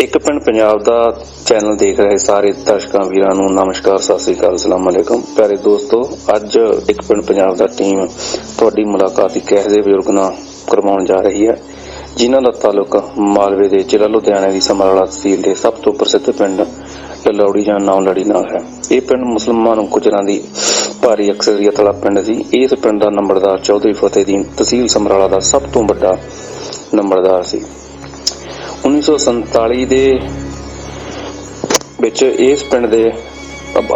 ਇੱਕ ਪਿੰਡ ਪੰਜਾਬ ਦਾ ਚੈਨਲ ਦੇਖ ਰਹੇ ਸਾਰੇ ਦਰਸ਼ਕਾਂ ਵੀਰਾਂ ਨੂੰ ਨਮਸਕਾਰ, ਸਤਿ ਸ੍ਰੀ ਅਕਾਲ, ਅਸਲਾਮ ਅਲੈਕੁਮ। ਪਿਆਰੇ ਦੋਸਤੋ, ਅੱਜ ਇੱਕ ਪਿੰਡ ਪੰਜਾਬ ਦਾ ਟੀਮ ਤੁਹਾਡੀ ਮੁਲਾਕਾਤ ਇੱਕ ਇਹੋ ਜਿਹੇ ਬਜ਼ੁਰਗ ਨਾਲ ਕਰਵਾਉਣ ਜਾ ਰਹੀ ਹੈ ਜਿਨ੍ਹਾਂ ਦਾ ਤਾਲੁਕ ਮਾਲਵੇ ਦੇ ਜ਼ਿਲ੍ਹਾ ਲੁਧਿਆਣੇ ਦੀ ਸਮਰਾਲਾ ਤਹਿਸੀਲ ਦੇ ਸਭ ਤੋਂ ਪ੍ਰਸਿੱਧ ਪਿੰਡ ਲਲੌੜੀ ਜਾਂ ਨੌਲੜੀ ਨਾਲ ਹੈ। ਇਹ ਪਿੰਡ ਮੁਸਲਮਾਨ ਗੁੱਜਰਾਂ ਦੀ ਭਾਰੀ ਅਕਸਰੀਅਤ ਵਾਲਾ ਪਿੰਡ ਸੀ। ਇਸ ਪਿੰਡ ਦਾ ਨੰਬਰਦਾਰ ਚੌਧਰੀ ਫਤਿਹਦੀਨ ਤਹਿਸੀਲ ਸਮਰਾਲਾ ਦਾ ਸਭ ਤੋਂ ਵੱਡਾ ਨੰਬਰਦਾਰ ਸੀ। 1947 ਦੇ ਵਿੱਚ ਇਸ ਪਿੰਡ ਦੇ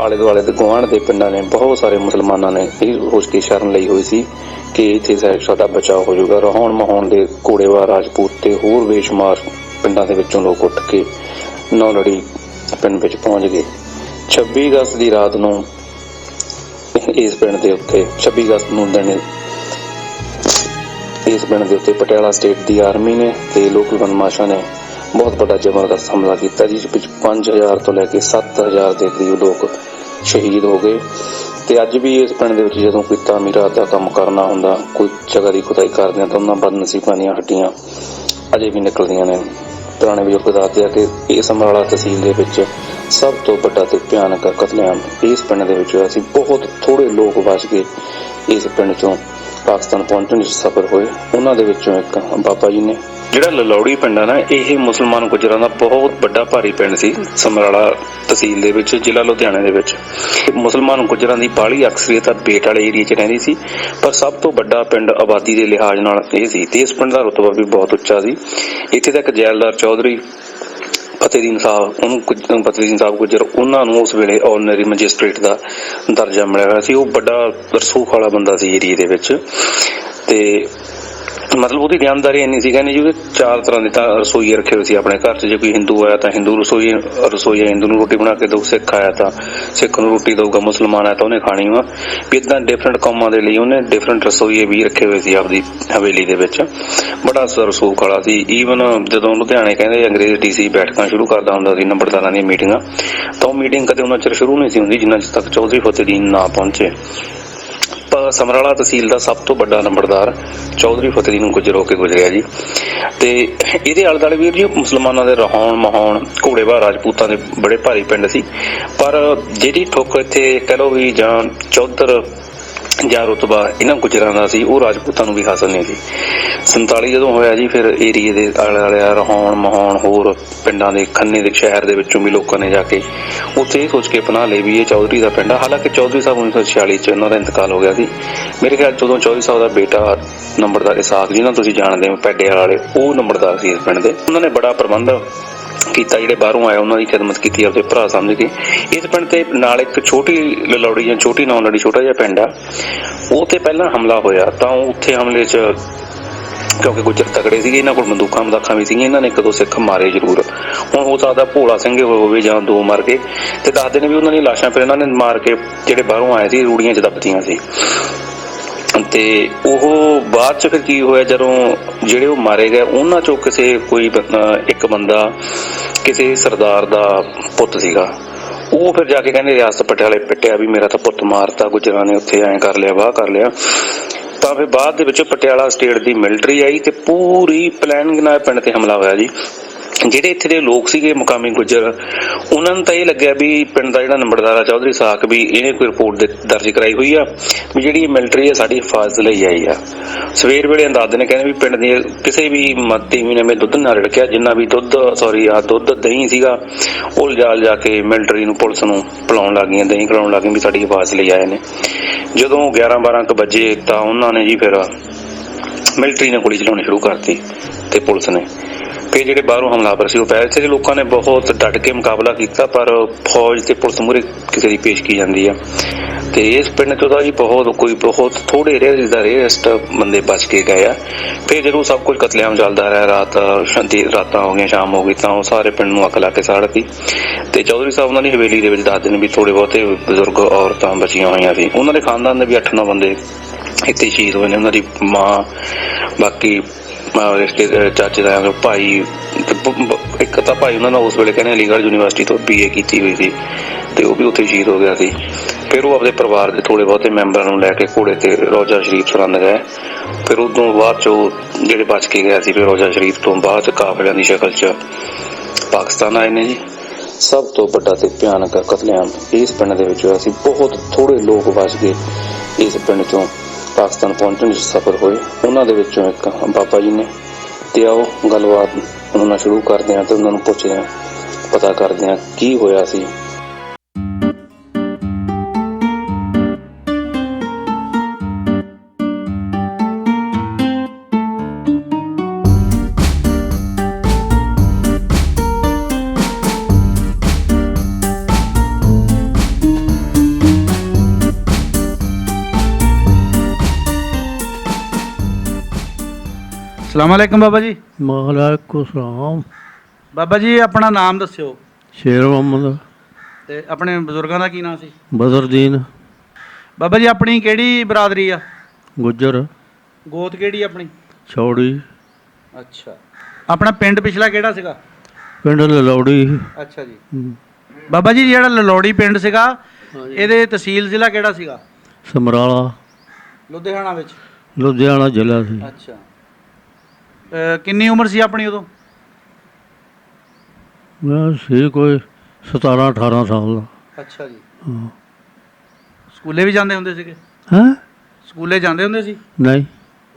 ਆਲੇ ਦੁਆਲੇ ਦੇ ਗੁਆਂਢ ਦੇ ਪਿੰਡਾਂ ਨੇ ਬਹੁਤ ਸਾਰੇ ਮੁਸਲਮਾਨਾਂ ਨੇ ਇਹ ਸੋਚ ਕੇ ਸ਼ਰਨ ਲਈ ਹੋਈ ਸੀ ਕਿ ਇੱਥੇ ਸਾਡਾ ਬਚਾਅ ਹੋ ਜਾਊਗਾ। ਰਹਾਉਣ ਮਹਾਉਣ ਦੇ ਘੋੜੇਵਾਰ ਰਾਜਪੂਤ ਤੇ ਹੋਰ ਬੇਸ਼ੁਮਾਰ ਪਿੰਡਾਂ ਦੇ ਵਿੱਚੋਂ ਲੋਕ ਉੱਠ ਕੇ ਨੌਲੜੀ ਪਿੰਡ ਵਿੱਚ ਪਹੁੰਚ ਗਏ। 26 ਅਗਸਤ ਦੀ ਰਾਤ ਨੂੰ ਇਸ ਪਿੰਡ ਦੇ ਉੱਤੇ 26 ਅਗਸਤ ਨੂੰ ਦਿਨ ਇਸ ਪਿੰਡ ਦੇ ਉੱਤੇ ਪਟਿਆਲਾ ਸਟੇਟ ਦੀ ਆਰਮੀ ਨੇ ਤੇ ਲੋਕਲ ਬਦਮਾਸ਼ਾਂ ਨੇ ਬਹੁਤ ਵੱਡਾ ਜ਼ਬਰਦਸਤ ਹਮਲਾ ਕੀਤਾ, ਜਿਸ ਵਿੱਚ 5000 ਤੋਂ ਲੈ ਕੇ 7000 ਦੇ ਕਰੀਬ ਲੋਕ ਸ਼ਹੀਦ ਹੋ ਗਏ। ਤੇ ਅੱਜ ਵੀ ਇਸ ਪਿੰਡ ਦੇ ਵਿੱਚ ਜਦੋਂ ਕੋਈ ਤਾਮੀਰਾਤ ਦਾ ਕੰਮ ਕਰਨਾ ਹੁੰਦਾ, ਕੋਈ ਜਗ੍ਹਾ ਦੀ ਖੁਦਾਈ ਕਰਦੇ ਆ ਤਾਂ ਉਹਨਾਂ ਬਦਨਸੀਬਾਂ ਦੀਆਂ ਹੱਡੀਆਂ ਅਜੇ ਵੀ ਨਿਕਲਦੀਆਂ ਨੇ। ਪੁਰਾਣੇ ਬਜ਼ੁਰਗ ਦੱਸਦੇ ਆ ਕਿ ਇਹ ਸਮਰਾਲਾ ਤਹਿਸੀਲ ਦੇ ਵਿੱਚ ਸਭ ਤੋਂ ਵੱਡਾ ਤੇ ਭਿਆਨਕ ਕਤਲੇਆਮ ਇਸ ਪਿੰਡ ਦੇ ਵਿੱਚ ਹੋਇਆ ਸੀ। ਬਹੁਤ ਥੋੜੇ ਲੋਕ ਬਚ ਕੇ ਇਸ ਪਿੰਡ ਚੋਂ ਪਾਕਿਸਤਾਨ ਪਹੁੰਚਣ ਵਿੱਚ ਸਫਲ ਹੋਏ। ਉਹਨਾਂ ਦੇ ਵਿੱਚੋਂ ਇੱਕ ਬਾਬਾ ਜੀ ਨੇ। ਜਿਹੜਾ ਲਲੌੜੀ ਪਿੰਡ ਆ ਨਾ, ਇਹ ਮੁਸਲਮਾਨ ਗੁੱਜਰਾਂ ਦਾ ਬਹੁਤ ਵੱਡਾ ਭਾਰੀ ਪਿੰਡ ਸੀ ਸਮਰਾਲਾ ਤਹਿਸੀਲ ਦੇ ਵਿੱਚ, ਜ਼ਿਲ੍ਹਾ ਲੁਧਿਆਣੇ ਦੇ ਵਿੱਚ। ਮੁਸਲਮਾਨ ਗੁੱਜਰਾਂ ਦੀ ਬਾਹਲੀ ਅਕਸਰੀਅਤ ਬੇਟ ਵਾਲੇ ਏਰੀਏ 'ਚ ਰਹਿੰਦੀ ਸੀ, ਪਰ ਸਭ ਤੋਂ ਵੱਡਾ ਪਿੰਡ ਆਬਾਦੀ ਦੇ ਲਿਹਾਜ਼ ਨਾਲ ਇਹ ਸੀ ਤੇ ਇਸ ਪਿੰਡ ਦਾ ਰੁਤਬਾ ਵੀ ਬਹੁਤ ਉੱਚਾ ਸੀ। ਇੱਥੇ ਦਾ ਇੱਕ ਜੈਲਦਾਰ ਚੌਧਰੀ ਫਤਿਹਦੀਨ ਸਾਹਿਬ ਗੁੱਜਰ, ਉਹਨਾਂ ਨੂੰ ਉਸ ਵੇਲੇ ਆਰਡੀਨਰੀ ਮੈਜਿਸਟ੍ਰੇਟ ਦਾ ਦਰਜਾ ਮਿਲਿਆ ਹੋਇਆ ਸੀ। ਉਹ ਵੱਡਾ ਰਸੂਖ ਵਾਲਾ ਬੰਦਾ ਸੀ ਏਰੀਏ ਦੇ ਵਿੱਚ ਤੇ ਮਤਲਬ ਉਹਦੀ ਦਿਆਨਦਾਰੀ ਇੰਨੀ ਸੀ ਕਹਿੰਦੇ ਜੀ, ਉਹਦੇ 4 ਤਰ੍ਹਾਂ ਦੇ ਤਾਂ ਰਸੋਈਏ ਰੱਖੇ ਹੋਏ ਸੀ ਆਪਣੇ ਘਰ 'ਚ। ਜੇ ਕੋਈ ਹਿੰਦੂ ਆਇਆ ਤਾਂ ਹਿੰਦੂ ਰਸੋਈਆ ਹਿੰਦੂ ਨੂੰ ਰੋਟੀ ਬਣਾ ਕੇ ਦਊ, ਸਿੱਖ ਆਇਆ ਤਾਂ ਸਿੱਖ ਨੂੰ ਰੋਟੀ ਦਊਗਾ, ਮੁਸਲਮਾਨ ਆਇਆ ਤਾਂ ਉਹਨੇ ਖਾਣੀ ਵਾ ਵੀ। ਇੱਦਾਂ ਡਿਫਰੈਂਟ ਕੌਮਾਂ ਦੇ ਲਈ ਉਹਨੇ ਡਿਫਰੈਂਟ ਰਸੋਈਏ ਵੀ ਰੱਖੇ ਹੋਏ ਸੀ ਆਪਦੀ ਹਵੇਲੀ ਦੇ ਵਿੱਚ। ਬੜਾ ਰਸੂਖ ਵਾਲਾ ਸੀ। ਈਵਨ ਜਦੋਂ ਲੁਧਿਆਣੇ ਕਹਿੰਦੇ ਅੰਗਰੇਜ਼ DC ਬੈਠਕਾਂ ਸ਼ੁਰੂ ਕਰਦਾ ਹੁੰਦਾ ਸੀ ਨੰਬਰਦਾਰਾਂ ਦੀਆਂ ਮੀਟਿੰਗਾਂ, ਤਾਂ ਉਹ ਮੀਟਿੰਗ ਕਦੇ ਉਹਨਾਂ ਚਿਰ ਸ਼ੁਰੂ ਨਹੀਂ ਸੀ ਹੁੰਦੀ ਜਿੰਨਾ ਚਿਰ ਤੱਕ ਚੌਧਰੀ ਫਤਿਹਦੀਨ ਨਾ ਪਹੁੰਚੇ। ਸਮਰਾਲਾ ਤਹਿਸੀਲ ਦਾ ਸਭ ਤੋਂ ਵੱਡਾ ਨੰਬਰਦਾਰ ਚੌਧਰੀ ਫਤਿਹਦੀਨ ਗੁੱਜਰ ਹੋ ਕੇ ਗੁਜ਼ਰਿਆ ਜੀ। ਤੇ ਇਹਦੇ ਆਲੇ ਦੁਆਲੇ ਵੀਰ ਜੀ ਮੁਸਲਮਾਨਾਂ ਦੇ ਰਹਾਉਣ ਮਹਾਉਣ ਘੋੜੇਵਾਰ ਰਾਜਪੂਤਾਂ ਦੇ ਬੜੇ ਭਾਰੀ ਪਿੰਡ ਸੀ, ਪਰ ਜਿਹੜੀ ਠੁੱਕ ਇੱਥੇ ਕਹਿ ਲਓ ਵੀ ਜਾਂ ਚੌਧਰ ਜਾਂ ਰੁਤਬਾ ਇਹਨਾਂ ਗੁੱਜਰਾਂ ਦਾ ਸੀ, ਉਹ ਰਾਜਪੂਤਾਂ ਨੂੰ ਵੀ ਹਾਸਲ ਨਹੀਂ ਸੀ। 47 ਜਦੋਂ ਹੋਇਆ ਜੀ, ਫਿਰ ਏਰੀਏ ਦੇ ਆਲੇ ਦੁਆਲੇ ਰਹਾਉਣ ਮਹਾਉਣ ਹੋਰ ਪਿੰਡਾਂ ਦੇ ਖੰਨੇ ਦੇ ਸ਼ਹਿਰ ਦੇ ਵਿੱਚੋਂ ਵੀ ਲੋਕਾਂ ਨੇ ਜਾ ਕੇ ਉੱਥੇ ਇਹ ਸੋਚ ਕੇ ਪਨਾਹ ਲਈ ਵੀ ਇਹ ਚੌਧਰੀ ਦਾ ਪਿੰਡ ਆ। ਹਾਲਾਂਕਿ ਚੌਧਰੀ ਸਾਹਿਬ 1946 'ਚ ਇਹਨਾਂ ਦਾ ਇੰਤਕਾਲ ਹੋ ਗਿਆ ਸੀ। ਮੇਰੇ ਖਿਆਲ ਜਦੋਂ ਚੌਧਰੀ ਸਾਹਿਬ ਦਾ ਬੇਟਾ ਨੰਬਰਦਾਰ ਇਸਾਕ, ਜਿਹਨਾਂ ਤੁਸੀਂ ਜਾਣਦੇ ਹੋ ਪੈਡੇ ਵਾਲੇ, ਉਹ ਨੰਬਰਦਾਰ ਸੀ ਇਸ ਪਿੰਡ ਦੇ। ਉਹਨਾਂ ਨੇ ਬੜਾ ਪ੍ਰਬੰਧ ਕੀਤਾ, ਜਿਹੜੇ ਬਾਹਰੋਂ ਆਏ ਉਹਨਾਂ ਦੀ ਖਿਦਮਤ ਕੀਤੀ ਆਪਣੇ ਭਰਾ ਸਮਝ ਕੇ। ਇਸ ਪਿੰਡ ਤੇ ਨਾਲ ਇੱਕ ਛੋਟੀ ਲਲੌੜੀ ਜਾਂ ਛੋਟੀ ਨੌਲੜੀ ਛੋਟਾ ਜਿਹਾ ਪਿੰਡ ਆ, ਉਹ ਤੇ ਪਹਿਲਾਂ ਹਮਲਾ ਹੋਇਆ ਤਾਂ ਉੱਥੇ ਹਮਲੇ 'ਚ ਕਿਉਂਕਿ ਗੁੱਜਰ ਤਕੜੇ ਸੀਗੇ, ਇਹਨਾਂ ਕੋਲ ਬੰਦੂਕਾਂ ਵੀ ਸੀਗੀਆਂ, ਇਹਨਾਂ ਨੇ 1-2 ਸਿੱਖ ਮਾਰੇ ਜ਼ਰੂਰ। ਹੁਣ ਹੋ ਸਕਦਾ ਭੋਲਾ ਸਿੰਘ ਹੋਵੇ ਜਾਂ 2 ਮਰ ਗਏ, ਤੇ ਦੱਸਦੇ ਨੇ ਵੀ ਉਹਨਾਂ ਦੀਆਂ ਲਾਸ਼ਾਂ ਫਿਰ ਇਹਨਾਂ ਨੇ ਮਾਰ ਕੇ ਜਿਹੜੇ ਬਾਹਰੋਂ ਆਏ ਸੀ ਰੂੜੀਆਂ 'ਚ ਦੱਬਤੀਆਂ ਸੀ। ਤੇ ਉਹ ਬਾਅਦ 'ਚ ਫਿਰ ਕੀ ਹੋਇਆ, ਜਦੋਂ ਜਿਹੜੇ ਉਹ ਮਾਰੇ ਗਏ ਉਹਨਾਂ 'ਚੋਂ ਕੋਈ ਇੱਕ ਬੰਦਾ ਕਿਸੇ ਸਰਦਾਰ ਦਾ ਪੁੱਤ ਸੀਗਾ, ਉਹ ਫਿਰ ਜਾ ਕੇ ਕਹਿੰਦੇ ਰਿਆਸਤ ਪਟਿਆਲੇ ਪਿੱਟਿਆ ਵੀ ਮੇਰਾ ਤਾਂ ਪੁੱਤ ਮਾਰਤਾ ਗੁੱਜਰਾਂ ਨੇ, ਉੱਥੇ ਐਂ ਕਰ ਲਿਆ ਵਾਹ ਕਰ ਲਿਆ। ਤਾਂ ਫਿਰ ਬਾਅਦ ਦੇ ਵਿੱਚ ਪਟਿਆਲਾ ਸਟੇਟ ਦੀ ਮਿਲਟਰੀ ਆਈ ਤੇ ਪੂਰੀ ਪਲੈਨਿੰਗ ਨਾਲ ਪਿੰਡ ਤੇ ਹਮਲਾ ਹੋਇਆ ਜੀ। ਜਿਹੜੇ ਇੱਥੇ ਦੇ ਲੋਕ ਸੀਗੇ ਮੁਕਾਮੀ ਗੁੱਜਰ, ਉਹਨਾਂ ਨੂੰ ਤਾਂ ਇਹ ਲੱਗਿਆ ਵੀ ਪਿੰਡ ਦਾ ਜਿਹੜਾ ਨੰਬਰਦਾਰ ਆ ਚੌਧਰੀ ਸਾਕ ਵੀ ਇਹਨੇ ਕੋਈ ਰਿਪੋਰਟ ਦਰਜ ਕਰਾਈ ਹੋਈ ਆ ਵੀ ਜਿਹੜੀ ਮਿਲਟਰੀ ਆ ਸਾਡੀ ਹਿਫਾਜ਼ਤ ਲਈ ਆਈ ਆ। ਸਵੇਰ ਵੇਲੇ ਅੰਦਾਜ਼ੇ ਨੇ ਕਹਿੰਦੇ ਵੀ ਪਿੰਡ ਦੇ ਕਿਸੇ ਵੀ ਤੀਵੀਂ ਨੇ ਦੁੱਧ ਨਾ ਰੜਕਿਆ, ਜਿੰਨਾ ਵੀ ਦੁੱਧ ਦਹੀਂ ਸੀਗਾ ਉਹ ਲਿਜਾ ਕੇ ਮਿਲਟਰੀ ਨੂੰ ਪੁਲਿਸ ਨੂੰ ਪਿਲਾਉਣ ਲੱਗ ਗਈਆਂ, ਦਹੀਂ ਖਿਲਾਉਣ ਲੱਗ ਗਈਆਂ ਵੀ ਸਾਡੀ ਹਿਫਾਜ਼ਤ ਲਈ ਆਏ ਨੇ। ਜਦੋਂ 11-12 ਵਜੇ ਤਾਂ ਉਹਨਾਂ ਨੇ ਜੀ ਫਿਰ ਮਿਲਟਰੀ ਨੇ ਗੋਲੀ ਚਲਾਉਣੀ ਸ਼ੁਰੂ ਕਰਤੀ ਤੇ ਪੁਲਿਸ ਨੇ। ਫਿਰ ਜਿਹੜੇ ਬਾਹਰੋਂ ਹਮਲਾਵਰ ਸੀ ਉਹ ਪੈ ਇੱਥੇ ਦੇ ਲੋਕਾਂ ਨੇ ਬਹੁਤ ਡਟ ਕੇ ਮੁਕਾਬਲਾ ਕੀਤਾ, ਪਰ ਫੌਜ ਤੇ ਪੁਲਿਸ ਮੂਹਰੇ ਕਿਸੇ ਦੀ ਪੇਸ਼ਕੀ ਜਾਂਦੀ ਆ। ਤੇ ਇਸ ਪਿੰਡ ਚੋਂ ਤਾਂ ਜੀ ਬਹੁਤ ਥੋੜੇ ਰੇਅਰੈਸਟ ਬੰਦੇ ਬਚ ਕੇ ਗਏ ਆ। ਫਿਰ ਜਦੋਂ ਸਭ ਕੁਝ ਕਤਲੇਆਮ ਚੱਲਦਾ ਰਿਹਾ, ਰਾਤਾਂ ਹੋ ਗਈਆਂ, ਸ਼ਾਮ ਹੋ ਗਈ, ਤਾਂ ਉਹ ਸਾਰੇ ਪਿੰਡ ਨੂੰ ਅੱਗ ਲਾ ਕੇ ਸਾੜਤੀ। ਤੇ ਚੌਧਰੀ ਸਾਹਿਬ ਉਹਨਾਂ ਦੀ ਹਵੇਲੀ ਦੇ ਵਿੱਚ ਦੱਸਦੇ ਨੇ ਵੀ ਥੋੜੇ ਬਹੁਤੇ ਬਜ਼ੁਰਗ ਔਰਤਾਂ ਬਚੀਆਂ ਹੋਈਆਂ ਸੀ। ਉਹਨਾਂ ਦੇ ਖਾਨਦਾਨ ਦੇ ਵੀ 8-9 ਬੰਦੇ ਇੱਥੇ ਸ਼ਹੀਦ ਹੋਏ ਨੇ। ਉਹਨਾਂ ਦੀ ਮਾਂ, ਬਾਕੀ ਰਿਸ਼ਤੇ ਚਾਚੇ ਦਾ ਭਾਈ, ਇੱਕ ਤਾਂ ਭਾਈ ਉਹਨਾਂ ਦਾ ਉਸ ਵੇਲੇ ਕਹਿੰਦੇ ਅਲੀਗੜ੍ਹ ਯੂਨੀਵਰਸਿਟੀ ਤੋਂ BA ਕੀਤੀ ਹੋਈ ਸੀ ਤੇ ਉਹ ਵੀ ਉੱਥੇ ਸ਼ਹੀਦ ਹੋ ਗਿਆ ਸੀ। ਫਿਰ ਉਹ ਆਪਣੇ ਪਰਿਵਾਰ ਦੇ ਥੋੜੇ ਬਹੁਤੇ ਮੈਂਬਰਾਂ ਨੂੰ ਲੈ ਕੇ ਘੋੜੇ ਤੇ ਰੋਜ਼ਾ ਸ਼ਰੀਫ ਸਰਹੰਦ ਗਏ। ਫਿਰ ਉਦੋਂ ਬਾਅਦ 'ਚ ਜਿਹੜੇ ਬਚ ਕੇ ਗਿਆ ਸੀ, ਫਿਰ ਰੋਜ਼ਾ ਸ਼ਰੀਫ ਤੋਂ ਬਾਅਦ ਕਾਫਲਿਆਂ ਦੀ ਸ਼ਕਲ 'ਚ ਪਾਕਿਸਤਾਨ ਆਏ ਨੇ ਜੀ। ਸਭ ਤੋਂ ਵੱਡਾ ਤੇ ਭਿਆਨਕ ਕਤਲੇਆਮ ਇਸ ਪਿੰਡ ਦੇ ਵਿੱਚ ਹੋਇਆ ਸੀ। ਬਹੁਤ ਥੋੜੇ ਲੋਕ ਬਚ ਗਏ ਇਸ ਪਿੰਡ ਚੋਂ ਪਾਕਿਸਤਾਨ ਪਹੁੰਚਣ ਵਿੱਚ ਸਫਲ ਹੋਏ। ਉਹਨਾਂ ਦੇ ਵਿੱਚੋਂ ਇੱਕ ਬਾਬਾ ਜੀ ਨੇ। ਤੇ ਆਓ ਗੱਲਬਾਤ ਉਹਨਾਂ ਨਾਲ ਸ਼ੁਰੂ ਕਰਦੇ ਹਾਂ ਤੇ ਉਹਨਾਂ ਨੂੰ ਪੁੱਛਦੇ ਹਾਂ, ਪਤਾ ਕਰਦੇ ਹਾਂ ਕੀ ਹੋਇਆ ਸੀ। अस्सलाम वालेकुम बाबा जी। वालेकुम सलाम। बाबा जी अपना नाम दस्सिओ शेर मोहम्मद ते अपने बजुर्गों का की नाम सी? बदरदीन बाबा जी अपनी केड़ी बरादरी आ? गुज्जर गोत केड़ी अपनी? छौड़ी अच्छा। अपना पिंड पिछला केड़ा सीगा? पिंड ललौड़ी। अच्छा जी। बाबा जी जेड़ा ललौड़ी पिंड सीगा ਇਹਦੇ तहसील ਜ਼ਿਲ੍ਹਾ ਕਿਹੜਾ ਸੀਗਾ? समराला ਲੁਧਿਆਣਾ ਵਿੱਚ। लुधियाना जिला से। ਅੱਛਾ। ਕਿੰਨੀ ਉਮਰ ਸੀ ਆਪਣੀ ਉਦੋਂ? मैं सी कोई 17-18 साल का। ਅੱਛਾ ਜੀ। हाँ। ਸਕੂਲੇ ਵੀ ਜਾਂਦੇ ਹੁੰਦੇ ਸੀਗੇ? हैं? ਸਕੂਲੇ ਜਾਂਦੇ ਹੁੰਦੇ ਸੀ? नहीं।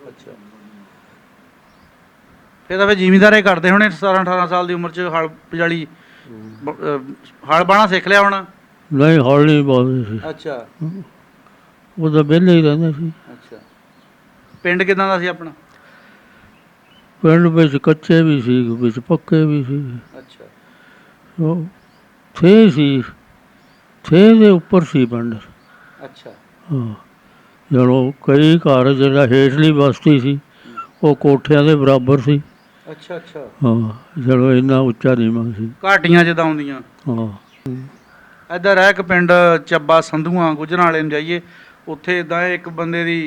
ਅੱਛਾ। ਫਿਰ ਤਾਂ ਫਿਰ ਜ਼ਿਮੀਂਦਾਰੇ ਕਰਦੇ ਹੋਣੇ 17-18 ਸਾਲ ਦੀ ਉਮਰ 'ਚ ਹਲ ਪਜਾਲੀ ਹਲ ਬਾਣਾ ਸਿੱਖ ਲਿਆ ਹੋਣਾ? नहीं हौल नहीं बोलते सी। ਅੱਛਾ वो तो बेले ही रहंदे सी। ਅੱਛਾ। ਪਿੰਡ ਕਿਦਾਂ ਦਾ ਸੀ ਆਪਣਾ? पिंड विच कच्चे भी सी, विच पक्के भी सी। ਅੱਛਾ वो थे सी, थे दे उपर सी पिंड। ਅੱਛਾ। हाँ। जदों कई घर जिहड़ा हेठली बस्ती सी वो कोठियां दे बराबर सी। ਅੱਛਾ ਅੱਛਾ। हाँ। जदों इन्ना उच्चा नीवां सी। ਘਾਟੀਆਂ ਜਿੱਦਾਂ ਆਉਂਦੀਆਂ हाँ। ਇੱਧਰ ਹੈ ਇੱਕ ਪਿੰਡ ਚੱਬਾ ਸੰਧੂਆਂ ਗੁੱਜਰਾਂ ਵਾਲੇ ਨੂੰ ਜਾਈਏ, ਉੱਥੇ ਇਦਾਂ ਇੱਕ ਬੰਦੇ ਦੀ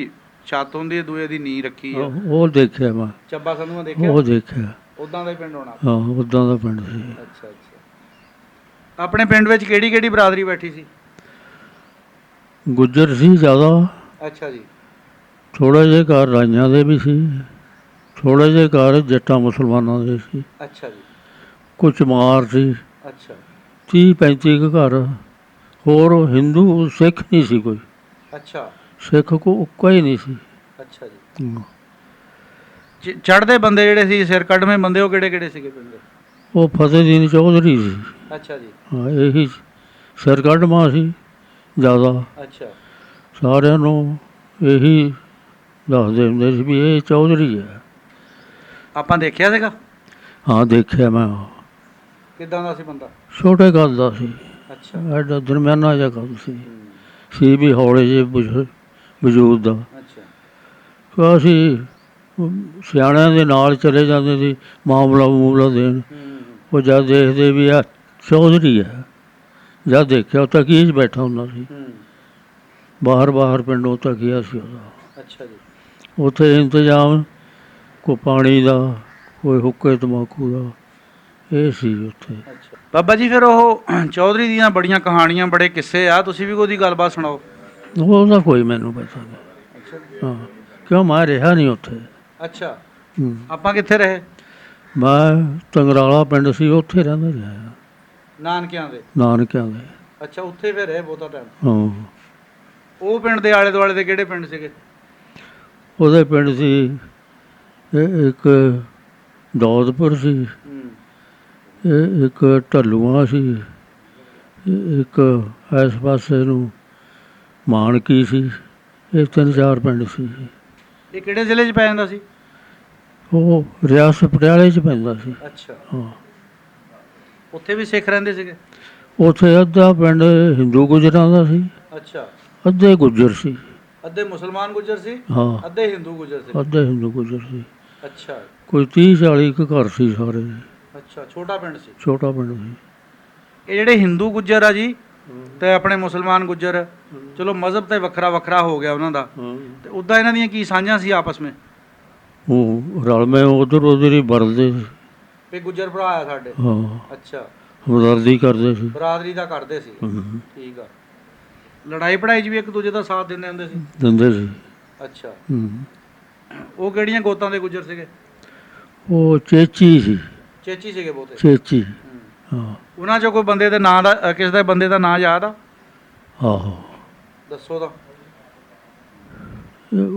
ਛੱਤ ਹੁੰਦੀ ਹੈ, ਦੂਏ ਦੀ ਨੀਂਹ ਰੱਖੀ ਹੈ। वो देखिया मैं। ਚੱਬਾ ਸੰਧੂਆਂ ਦੇਖਿਆ? वो देखिया। ਉਦਾਂ ਦਾ ਹੀ ਪਿੰਡ ਹੋਣਾ। हाँ उदां दा पिंड सी। ਅੱਛਾ ਅੱਛਾ। ਆਪਣੇ ਪਿੰਡ ਵਿੱਚ ਕਿਹੜੀ ਕਿਹੜੀ ਬਰਾਦਰੀ ਬੈਠੀ ਸੀ? गुज्जर सी ज़्यादा। ਅੱਛਾ ਜੀ। थोड़े जे घर राइयां दे भी सी, थोड़े जे घर जट्टां मुसलमानां दे सी। ਅੱਛਾ ਜੀ। कुछ मार सी। ਅੱਛਾ 30-35 ਕੁ घर होर हिंदू सिख नहीं सी कोई। ਅੱਛਾ सिख को उक्का ही नहीं सी। ਅੱਛਾ ਜੀ। हाँ। ਚੜ੍ਹਦੇ ਬੰਦੇ ਜਿਹੜੇ ਸੀ, ਸਿਰ ਕੱਢਵੇਂ ਬੰਦੇ, ਉਹ ਕਿਹੜੇ ਕਿਹੜੇ ਸੀਗੇ ਪਿੰਡ ਦੇ? वो फतेहदीन चौधरी सी। ਅੱਛਾ ਜੀ। हाँ यही सिर कढ़मा सी ज़्यादा। ਅੱਛਾ ਸਾਰਿਆਂ ਨੂੰ ਇਹੀ ਦੱਸਦੇ ਹੁੰਦੇ ਸੀ ਵੀ ਇਹ ਚੌਧਰੀ ਹੈ। ਆਪਾਂ ਦੇਖਿਆ ਸੀਗਾ? ਹਾਂ ਦੇਖਿਆ ਮੈਂ। ਕਿੱਦਾਂ ਦਾ ਸੀ ਬੰਦਾ? ਛੋਟੇ ਕੱਦ ਦਾ ਸੀ, ਅੱਛਾ ਐਡਾ ਦਰਮਿਆਨਾ ਜਿਹਾ ਕੱਦ ਸੀ ਵੀ ਹੌਲੇ ਜਿਹੇ ਵਜੂਦ ਦਾ। ਅੱਛਾ। ਅਸੀਂ ਸਿਆਣਿਆਂ ਦੇ ਨਾਲ ਚਲੇ ਜਾਂਦੇ ਸੀ ਮਾਮਲਾ ਦੇਣ। ਉਹ ਜਦ ਦੇਖਦੇ ਵੀ ਆ ਚੌਧਰੀ ਹੈ, ਜਦ ਦੇਖਿਆ ਤਾਂ ਕੀ ਬੈਠਾ ਹੁੰਦਾ ਸੀ ਬਾਹਰ ਪਿੰਡੋਂ ਤੱਕਿਆ ਸੀ ਉਹਦਾ। ਅੱਛਾ ਜੀ। ਉੱਥੇ ਇੰਤਜ਼ਾਮ ਕੋਈ ਪਾਣੀ ਦਾ, ਕੋਈ ਹੁੱਕੇ ਤੰਬਾਕੂ ਦਾ, ਇਹ ਸੀ ਉੱਥੇ। ਅੱਛਾ ਬਾਬਾ ਜੀ, ਫਿਰ ਉਹ ਚੌਧਰੀ ਦੀਆਂ ਬੜੀਆਂ ਕਹਾਣੀਆਂ, ਬੜੇ ਕਿੱਸੇ ਆ, ਤੁਸੀਂ ਵੀ ਉਹਦੀ ਗੱਲਬਾਤ ਸੁਣਾਓ। ਉਹਦਾ ਕੋਈ ਮੈਨੂੰ ਪਤਾ ਨਹੀਂ। ਅੱਛਾ ਹਾਂ ਕਿਉਂ ਮੈਂ ਰਿਹਾ ਨਹੀਂ ਉੱਥੇ। ਅੱਛਾ। ਆਪਾਂ ਕਿੱਥੇ ਰਹੇ? ਮੈਂ ਤੰਗਰਾਲਾ ਪਿੰਡ ਸੀ, ਉੱਥੇ ਰਹਿੰਦਾ ਰਿਹਾ ਨਾਨਕਿਆਂ ਦੇ? ਨਾਨਕਿਆਂ ਦੇ। ਅੱਛਾ, ਉੱਥੇ ਫਿਰ ਰਹੇ ਬਹੁਤਾ ਟਾਈਮ? ਹਾਂ। ਉਹ ਪਿੰਡ ਦੇ ਆਲੇ ਦੁਆਲੇ ਦੇ ਕਿਹੜੇ ਪਿੰਡ ਸੀਗੇ? ਉਹਦੇ ਪਿੰਡ ਸੀ ਇੱਕ ਦੌਦਪੁਰ ਸੀ, ਇੱਕ ਢੱਲੂਆਂ ਸੀ, ਇੱਕ ਇਸ ਪਾਸੇ ਨੂੰ ਮਾਨਕੀ ਸੀ। ਇਹ 3-4 ਪਿੰਡ ਸੀ। ਇਹ ਕਿਹੜੇ ਜ਼ਿਲ੍ਹੇ 'ਚ ਪੈ ਜਾਂਦਾ ਸੀ? ਉਹ ਰਿਆਸਤ ਪਟਿਆਲੇ 'ਚ ਪੈਂਦਾ ਸੀ। ਅੱਛਾ। ਹਾਂ। ਉੱਥੇ ਵੀ ਸਿੱਖ ਰਹਿੰਦੇ ਸੀਗੇ? ਉੱਥੇ ਅੱਧਾ ਪਿੰਡ ਹਿੰਦੂ ਗੁੱਜਰਾਂ ਦਾ ਸੀ, ਅੱਛਾ। ਅੱਧੇ ਗੁੱਜਰ ਸੀ। ਅੱਧੇ ਮੁਸਲਮਾਨ ਗੁੱਜਰ ਸੀ? ਹਾਂ ਅੱਧੇ ਹਿੰਦੂ ਗੁੱਜਰ ਸੀ? ਅੱਧੇ ਹਿੰਦੂ ਗੁੱਜਰ ਸੀ। ਅੱਛਾ। ਕੋਈ 30-40 ਕੁ ਘਰ ਸੀ ਸਾਰੇ। ਅੱਛਾ, ਛੋਟਾ ਪਿੰਡ ਸੀ? ਛੋਟਾ ਪਿੰਡ ਸੀ। ਇਹ ਜਿਹੜੇ ਹਿੰਦੂ ਗੁੱਜਰ ਆ ਜੀ ਤੇ ਆਪਣੇ ਮੁਸਲਮਾਨ ਗੁੱਜਰ, ਚਲੋ ਮਜ਼ਹਬ ਤੇ ਵੱਖਰਾ ਵੱਖਰਾ ਹੋ ਗਿਆ ਉਹਨਾਂ ਦਾ, ਤੇ ਉੱਦਾਂ ਇਹਨਾਂ ਦੀਆਂ ਕੀ ਸਾਂਝਾਂ ਸੀ ਆਪਸ ਵਿੱਚ? ਉਹ ਰਲਵੇਂ ਉਧਰ ਹੀ ਵਰਤਦੇ ਸੀ ਵੀ ਗੁੱਜਰ ਭਰਾ ਆ ਸਾਡੇ। ਹਾਂ। ਅੱਛਾ। ਹਮਦਰਦੀ ਕਰਦੇ ਸੀ। ਬਰਾਦਰੀ ਦਾ ਕਰਦੇ ਸੀ। ਠੀਕ ਆ। ਲੜਾਈ ਪੜਾਈ 'ਚ ਵੀ ਇੱਕ ਦੂਜੇ ਦਾ ਸਾਥ ਦਿੰਦੇ ਹੁੰਦੇ ਸੀ? ਦਿੰਦੇ ਸੀ। ਅੱਛਾ। ਉਹ ਕਿਹੜੀਆਂ ਗੋਤਾਂ ਦੇ ਗੁੱਜਰ ਸੀਗੇ? ਉਹ ਚੇਚੀ ਸੀ। ਚੇਚੀ ਸੀਗੇ ਬਹੁਤੇ? ਚੇਚੀ। ਹਾਂ ਉਹਨਾਂ 'ਚੋਂ ਕੋਈ ਬੰਦੇ ਦੇ ਨਾਂ ਦਾ ਕਿਸੇ ਦੇ ਬੰਦੇ ਦਾ ਨਾਂ ਯਾਦ ਆ? ਆਹੋ ਦੱਸੋ ਤਾਂ।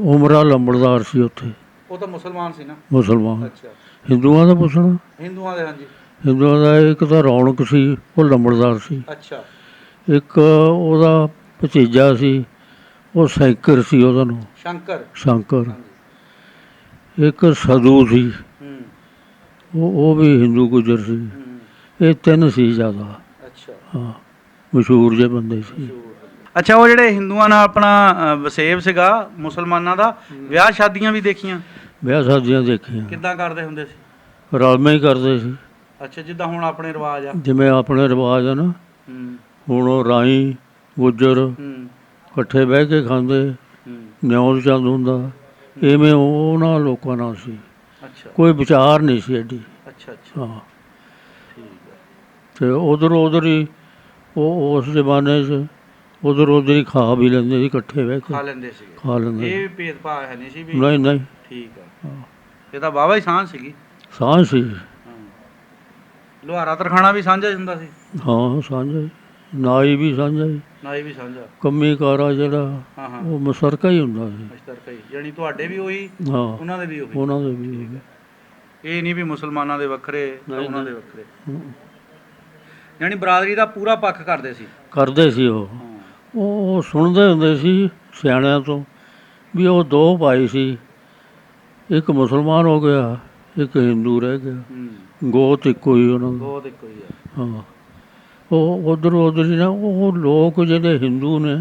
ਉਮਰਾ ਲੰਬੜਦਾਰ ਸੀ ਉੱਥੇ, ਉਹ ਤਾਂ ਮੁਸਲਮਾਨ ਸੀ ਨਾ? ਮੁਸਲਮਾਨ। ਅੱਛਾ। ਹਿੰਦੂਆਂ ਦਾ ਪੁੱਛਣਾ? ਹਿੰਦੂਆਂ ਦੇ, ਹਾਂਜੀ। ਹਿੰਦੂਆਂ ਦਾ ਇੱਕ ਤਾਂ ਰੌਣਕ ਸੀ, ਉਹ ਲੰਬੜਦਾਰ ਸੀ। ਅੱਛਾ। ਇੱਕ ਉਹਦਾ ਭਤੀਜਾ ਸੀ, ਉਹ ਸੈਂਕਰ ਸੀ, ਉਹਦਾ ਨਾਮ ਸ਼ੰਕਰ। ਸ਼ੰਕਰ। ਹਾਂਜੀ। ਇੱਕ ਸਦੂ ਸੀ, ਹੂੰ ਉਹ ਵੀ ਹਿੰਦੂ ਗੁੱਜਰ ਸੀ। ਹੂੰ। ਇਹ ਤਿੰਨ ਸੀ ਜ਼ਿਆਦਾ, ਅੱਛਾ। ਹਾਂ, ਮਸ਼ਹੂਰ ਜਿਹੇ ਬੰਦੇ ਸੀ। ਅੱਛਾ, ਉਹ ਜਿਹੜੇ ਹਿੰਦੂਆਂ ਨਾਲ ਆਪਣਾ ਵਸੇਬ ਸੀਗਾ ਮੁਸਲਮਾਨਾਂ ਦਾ, ਵਿਆਹ ਸ਼ਾਦੀਆਂ ਵੀ ਦੇਖੀਆਂ? ਵਿਆਹ ਸ਼ਾਦੀਆਂ ਦੇਖੀਆਂ, ਕਿੱਦਾਂ ਕਰਦੇ ਹੁੰਦੇ ਸੀ? ਰਲਵੇਂ ਹੀ ਕਰਦੇ ਸੀ, ਅੱਛਾ, ਜਿੱਦਾਂ ਹੁਣ ਆਪਣੇ ਰਿਵਾਜ ਆ। ਜਿਵੇਂ ਆਪਣੇ ਰਿਵਾਜ ਆ ਨਾ। ਹੂੰ ਹੁਣ ਉਹ ਰਾਈ ਗੁੱਜਰ ਹੂੰ ਇਕੱਠੇ ਬਹਿ ਕੇ ਖਾਂਦੇ, ਹੂੰ। ਨਿਉਦ ਚੰਦ ਹੁੰਦਾ, ਇਵੇਂ ਉਹਨਾਂ ਲੋਕਾਂ ਨਾਲ ਸੀ। ਅੱਛਾ ਕੋਈ ਵਿਚਾਰ ਨਹੀਂ ਸੀ ਐਡੀ। ਅੱਛਾ ਅੱਛਾ, ਹਾਂ, ਠੀਕ ਹੈ। ਤੇ ਉਧਰ ਹੀ ਉਹ ਉਸ ਜ਼ਮਾਨੇ 'ਚ ਉਧਰ ਹੀ ਖਾ ਵੀ ਲੈਂਦੇ ਸੀ, ਇਕੱਠੇ ਬਹਿ ਕੇ ਖਾ ਲੈਂਦੇ ਸੀਗੇ? ਖਾ ਲੈਂਦੇ। ਇਹ ਭੇਦਭਾਵ ਹੈ ਨਹੀਂ ਸੀ ਵੀ? ਨਹੀਂ ਨਹੀਂ, ਠੀਕ ਆ। ਹਾਂ, ਇਹ ਤਾਂ ਵਾਹਵਾ ਹੀ ਸਾਂਝ ਸੀਗੀ। ਸਾਂਝ ਸੀ। ਹਾਂ। ਲੋਹਾਰਾ ਤਰਖਾਣਾ ਵੀ ਸਾਂਝਾ ਹੀ ਹੁੰਦਾ ਸੀ? ਹਾਂ, ਸਾਂਝਾ ਹੀ। ਨਾਈ ਵੀ ਸਾਂਝਾ ਹੀ। ਨਾਈ ਵੀ ਸਾਂਝਾ? ਕੰਮੀ ਕਾਰਾ ਜਿਹੜਾ, ਹਾਂ ਹਾਂ, ਉਹ ਮਸਰਕਾ ਹੀ ਹੁੰਦਾ ਸੀ। ਅਸ਼ਤਰਕਾ ਹੀ, ਯਾਨੀ ਤੁਹਾਡੇ ਵੀ ਉਹੀ, ਹਾਂ, ਉਹਨਾਂ ਦੇ ਵੀ ਉਹੀ? ਉਹਨਾਂ ਦੇ ਵੀ। ਇਹ ਨਹੀਂ ਵੀ ਮੁਸਲਮਾਨਾਂ ਦੇ ਵੱਖਰੇ ਤੇ ਨਹੀਂ, ਉਹਨਾਂ ਦੇ ਨਹੀਂ। ਵੱਖਰੇ, ਹੂੰ, ਯਾਨੀ ਬਰਾਦਰੀ ਦਾ ਪੂਰਾ ਪੱਖ ਕਰਦੇ ਸੀ? ਕਰਦੇ ਸੀ ਉਹ। ਹਾਂ। ਉਹ ਸੁਣਦੇ ਹੁੰਦੇ ਸੀ ਸਿਆਣਿਆਂ ਤੋਂ ਵੀ ਉਹ ਦੋ ਭਾਈ ਸੀ, ਇੱਕ ਮੁਸਲਮਾਨ ਹੋ ਗਿਆ, ਇੱਕ ਹਿੰਦੂ ਰਹਿ ਗਿਆ, ਹੂੰ। ਗੋਤ ਇੱਕੋ ਹੀ ਉਹਨਾਂ ਦਾ। ਬਹੁਤ ਇੱਕੋ ਹੀ ਆ। ਹਾਂ, ਉਹ ਉਧਰ ਹੀ ਨਾ, ਉਹ ਲੋਕ ਜਿਹੜੇ ਹਿੰਦੂ ਨੇ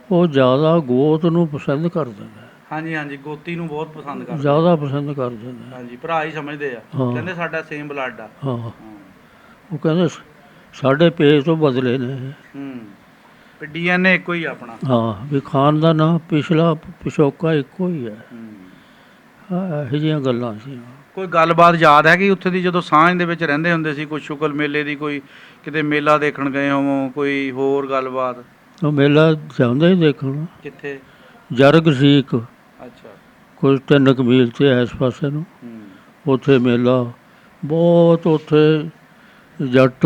ਉਹ ਜ਼ਿਆਦਾ ਗੋਤ ਨੂੰ ਪਸੰਦ ਕਰਦੇ ਨੇ। ਹਾਂਜੀ ਹਾਂਜੀ, ਗੋਤੀ ਨੂੰ ਬਹੁਤ ਪਸੰਦ ਕਰਦੇ। ਜ਼ਿਆਦਾ ਪਸੰਦ ਕਰਦੇ ਨੇ। ਹਾਂਜੀ, ਭਰਾ ਹੀ ਸਮਝਦੇ ਆ। ਹਾਂ। ਕਹਿੰਦੇ ਸਾਡਾ ਸੇਮ ਬਲੱਡ ਆ। ਹਾਂ, ਹਾਂ। ਉਹ ਕਹਿੰਦੇ ਸਾਡੇ ਪੇਜ ਤੋਂ ਬਦਲੇ ਨੇ। ਹੂੰ, ਤੇ DNA ਇੱਕੋ ਹੀ ਆ ਆਪਣਾ। ਹਾਂ, ਵੀ ਖਾਨ ਦਾ ਨਾਂ ਪਿਛਲਾ ਪਿਛੋਕਾ ਇੱਕੋ ਹੀ ਹੈ। ਹੂੰ। ਇਹੋ ਜਿਹੀਆਂ ਗੱਲਾਂ ਸੀ। ਕੋਈ ਗੱਲਬਾਤ ਯਾਦ ਹੈ ਕਿ ਉੱਥੇ ਦੀ ਜਦੋਂ ਸਾਂਝ ਦੇ ਵਿੱਚ ਰਹਿੰਦੇ ਹੁੰਦੇ ਸੀ, ਕੋਈ ਸ਼ੁਗਲ ਮੇਲੇ ਦੀ, ਕੋਈ ਕਿਤੇ ਮੇਲਾ ਦੇਖਣ ਗਏ ਹੋਵੋ, ਕੋਈ ਹੋਰ ਗੱਲਬਾਤ? ਉਹ ਮੇਲਾ ਜਾਂਦੇ ਹੀ ਦੇਖਣ। ਕਿੱਥੇ? ਜਰਗ ਸੀ ਇੱਕ, ਅੱਛਾ। ਕੁਝ 3 ਕੁ ਮੀਲ 'ਤੇ ਇਸ ਪਾਸੇ ਨੂੰ, ਹੂੰ। ਉੱਥੇ ਮੇਲਾ ਬਹੁਤ। ਉੱਥੇ ਜੱਟ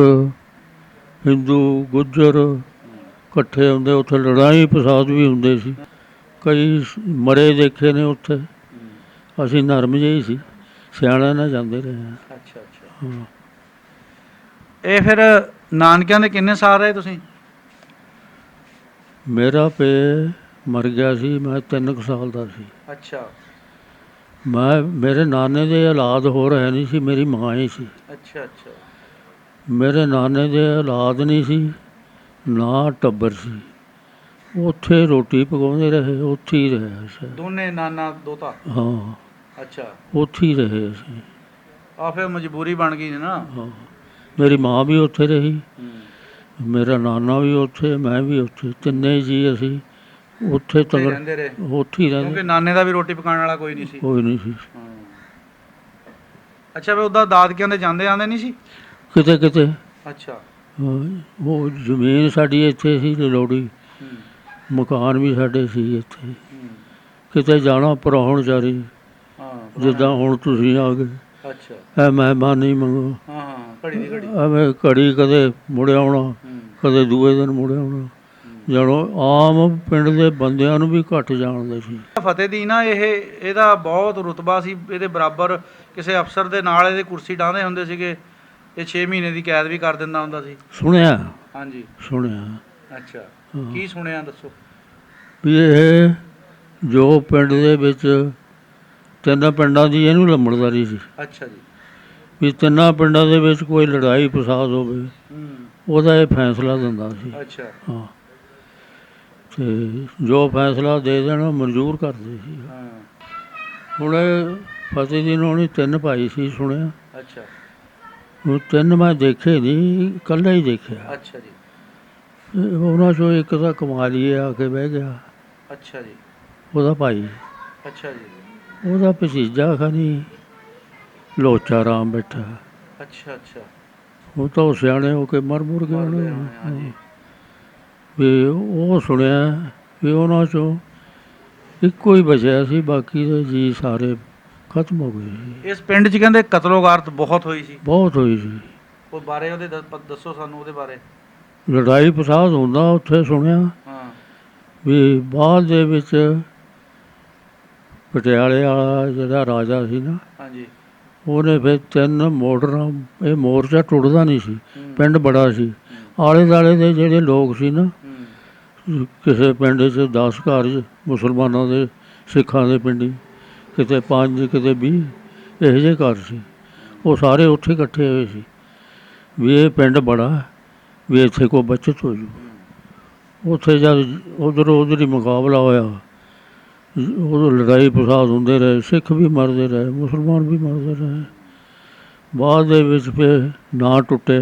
ਹਿੰਦੂ ਗੁੱਜਰ ਇਕੱਠੇ ਹੁੰਦੇ, ਉੱਥੇ ਲੜਾਈ ਫਸਾਦ ਵੀ ਹੁੰਦੇ ਸੀ। ਕਈ ਮਰੇ ਦੇਖੇ ਨੇ ਉੱਥੇ। ਹੂੰ। ਅਸੀਂ ਨਰਮ ਜਿਹੇ ਸੀ, ਸਿਆਣਿਆਂ ਨਾਲ ਜਾਂਦੇ ਰਹੇ ਹਾਂ। ਅੱਛਾ ਅੱਛਾ। ਹਾਂ, ਇਹ ਫਿਰ ਨਾਨਕਿਆਂ ਦੇ ਕਿੰਨੇ ਸਾਲ ਰਹੇ ਤੁਸੀਂ? ਮੇਰਾ ਪੇ ਮਰ ਗਿਆ ਸੀ, ਮੈਂ 3 ਕੁ ਸਾਲ ਦਾ ਸੀ। ਅੱਛਾ ਮੇਰੇ ਨਾਨੇ ਦੇ ਔਲਾਦ ਹੋਰ ਹੈ ਨਹੀਂ ਸੀ, ਮੇਰੀ ਮਾਂ ਹੀ ਸੀ। ਅੱਛਾ ਅੱਛਾ। ਮੇਰੇ ਨਾਨੇ ਦੇ ਔਲਾਦ ਨਹੀਂ ਸੀ, ਨਾ ਟੱਬਰ ਸੀ। ਉੱਥੇ ਰੋਟੀ ਪਕਾਉਂਦੇ ਰਹੇ, ਉੱਥੇ ਹੀ ਰਹੇ ਅਸੀਂ। ਦੋਨੇ ਨਾਨਾ ਦੋਤਾ? ਹਾਂ, ਅੱਛਾ। ਉੱਥੇ ਹੀ ਰਹੇ ਅਸੀਂ। ਆ ਫਿਰ ਮਜਬੂਰੀ ਬਣ ਗਈ ਨਾ? ਹਾਂ, ਮੇਰੀ ਮਾਂ ਵੀ ਉੱਥੇ ਰਹੀ, ਹੂੰ। ਮੇਰਾ ਨਾਨਾ ਵੀ ਉੱਥੇ, ਮੈਂ ਵੀ ਉੱਥੇ, ਤਿੰਨੇ ਜੀ ਅਸੀਂ ਉੱਥੇ ਉੱਥੇ ਹੀ ਰਹਿੰਦੇ ਰਹੇ? ਉੱਥੇ ਹੀ ਕਿਉਂਕਿ ਰਹਿੰਦੇ। ਨਾਨੇ ਦਾ ਵੀ ਰੋਟੀ ਪਕਾਉਣ ਵਾਲਾ ਕੋਈ ਨਹੀਂ ਸੀ? ਕੋਈ ਨਹੀਂ ਸੀ। ਹਾਂ। ਅੱਛਾ, ਵੀ ਉਹਦਾ ਦਾਦਕਿਆਂ ਦੇ ਜਾਂਦੇ ਆਉਂਦੇ ਨਹੀਂ ਸੀ? ਕਿਤੇ ਕਿਤੇ। ਅੱਛਾ। ਹਾਂ, ਉਹ ਜ਼ਮੀਨ ਸਾਡੀ ਇੱਥੇ ਸੀ ਲਲੋੜੀ, ਹੂੰ ਮਕਾਨ ਵੀ ਸਾਡੇ ਸੀ ਇੱਥੇ। ਹੂੰ। ਕਿਤੇ ਜਾਣਾ ਪਰਾਹੁਣਚਾਰੀ, ਹਾਂ, ਜਿੱਦਾਂ ਹੁਣ ਤੁਸੀਂ ਆ ਗਏ, ਅੱਛਾ। ਇਹ ਮਹਿਮਾਨੀ ਮੰਗੋ, ਹਾਂ ਹਾਂ, ਘੜੀ ਦੀ ਘੜੀ। ਐਵੇਂ ਘੜੀ ਕਦੇ ਮੁੜ ਆਉਣਾ, ਹੂੰ ਕਦੇ ਦੂਏ ਦਿਨ ਮੁੜ ਆਉਣਾ। ਜਾਣੋ ਆਮ ਪਿੰਡ ਦੇ ਬੰਦਿਆਂ ਨੂੰ ਵੀ ਘੱਟ ਜਾਣਦੇ ਸੀ। ਫਤਿਹ ਦੀ ਨਾ ਇਹਦਾ ਬਹੁਤ ਰੁਤਬਾ ਸੀ, ਇਹਦੇ ਬਰਾਬਰ ਕਿਸੇ ਅਫਸਰ ਦੇ ਨਾਲ ਇਹਦੇ ਕੁਰਸੀ ਡਾਹਦੇ ਹੁੰਦੇ ਸੀਗੇ। ਇਹ 6 ਮਹੀਨੇ ਦੀ ਕੈਦ ਵੀ ਕਰ ਦਿੰਦਾ ਹੁੰਦਾ ਸੀ। ਸੁਣਿਆ? ਹਾਂਜੀ, ਸੁਣਿਆ। ਅੱਛਾ। ਹਾਂ। ਕੀ ਸੁਣਿਆ, ਦੱਸੋ? ਵੀ ਇਹ ਜੋ ਪਿੰਡ ਦੇ ਵਿੱਚ 3 ਪਿੰਡਾਂ ਦੀ ਇਹਨੂੰ ਲੰਬੜਦਾਰੀ ਸੀ, ਅੱਛਾ ਜੀ। ਵੀ 3 ਪਿੰਡਾਂ ਦੇ ਵਿੱਚ ਕੋਈ ਲੜਾਈ ਫਸਾਦ ਹੋਵੇ, ਹੂੰ। ਉਹਦਾ ਇਹ ਫੈਸਲਾ ਦਿੰਦਾ ਸੀ। ਅੱਛਾ। ਹਾਂ, ਤੇ ਜੋ ਫੈਸਲਾ ਦੇ ਦੇਣਾ ਮਨਜ਼ੂਰ ਕਰਦੇ ਸੀ। ਹਾਂ। ਹੁਣ ਇਹ ਫਤਿਹ ਜੀ ਨੂੰ 3 ਭਾਈ ਸੀ, ਸੁਣਿਆ। ਅੱਛਾ ਉਹ 3 ਮੈਂ ਦੇਖੇ ਨਹੀਂ, ਇਕੱਲਾ ਹੀ ਦੇਖਿਆ। ਅੱਛਾ ਜੀ। ਉਹਨਾਂ 'ਚੋਂ ਇੱਕ ਤਾਂ ਕਮਾਲੀਏ ਆ ਕੇ ਬਹਿ ਗਿਆ, ਅੱਛਾ ਜੀ। ਉਹਦਾ ਭਾਈ। ਅੱਛਾ ਜੀ। ਉਹਦਾ ਭਤੀਜਾ ਖਾਨੀ ਲੋਚਾ ਰਾਮ ਬੈਠਾ। ਅੱਛਾ ਅੱਛਾ। ਉਹ ਤਾਂ ਉਹ ਸਿਆਣੇ ਹੋ ਕੇ ਮਰ ਮੁਰ ਗਏ ਮਰ ਗਏ ਹੋਣੇ। ਹੋਣੇ, ਹਾਂਜੀ। ਵੀ ਉਹ ਸੁਣਿਆ ਵੀ ਉਹਨਾਂ 'ਚੋਂ ਇੱਕੋ ਹੀ ਬਚਿਆ ਸੀ, ਬਾਕੀ ਦੇ ਜੀ ਸਾਰੇ ਖਤਮ ਹੋ ਗਏ ਸੀ। ਇਸ ਪਿੰਡ 'ਚ ਕਹਿੰਦੇ ਕਤਲੋਗਾਰਤ ਬਹੁਤ ਹੋਈ ਸੀ? ਬਹੁਤ ਹੋਈ ਸੀ। ਉਹ ਬਾਰੇ ਉਹਦੇ ਦੱਸੋ ਸਾਨੂੰ ਉਹਦੇ ਬਾਰੇ। ਲੜਾਈ ਫਸਾਦ ਹੁੰਦਾ ਉੱਥੇ ਸੁਣਿਆ ਹਾਂ ਵੀ ਬਾਅਦ ਦੇ ਵਿੱਚ ਪਟਿਆਲੇ ਵਾਲਾ ਜਿਹੜਾ ਰਾਜਾ ਸੀ ਨਾ, ਹਾਂਜੀ ਉਹਨੇ ਫਿਰ 3 ਮੋਟਰਾਂ, ਇਹ ਮੋਰਚਾ ਟੁੱਟਦਾ ਨਹੀਂ ਸੀ, ਪਿੰਡ ਬੜਾ ਸੀ, ਆਲੇ ਦੁਆਲੇ ਦੇ ਜਿਹੜੇ ਲੋਕ ਸੀ ਨਾ, ਕਿਸੇ ਪਿੰਡ 'ਚ 10 ਘਰ ਮੁਸਲਮਾਨਾਂ ਦੇ, ਸਿੱਖਾਂ ਦੇ ਪਿੰਡੀ, ਕਿਤੇ 5 ਕਿਤੇ 20 ਇਹੋ ਜਿਹੇ ਘਰ ਸੀ, ਉਹ ਸਾਰੇ ਉੱਥੇ ਇਕੱਠੇ ਹੋਏ ਸੀ ਵੀ ਇਹ ਪਿੰਡ ਬੜਾ ਵੀ ਇੱਥੇ ਕੋਈ ਬੱਚਤ ਹੋ ਜੂ। ਉੱਥੇ ਜਦ ਉਧਰ ਹੀ ਮੁਕਾਬਲਾ ਹੋਇਆ, ਉਦੋਂ ਲੜਾਈ ਫਸਾਦ ਹੁੰਦੇ ਰਹੇ, ਸਿੱਖ ਵੀ ਮਰਦੇ ਰਹੇ, ਮੁਸਲਮਾਨ ਵੀ ਮਰਦੇ ਰਹੇ। ਬਾਅਦ ਦੇ ਵਿੱਚ ਫਿਰ ਨਾ ਟੁੱਟੇ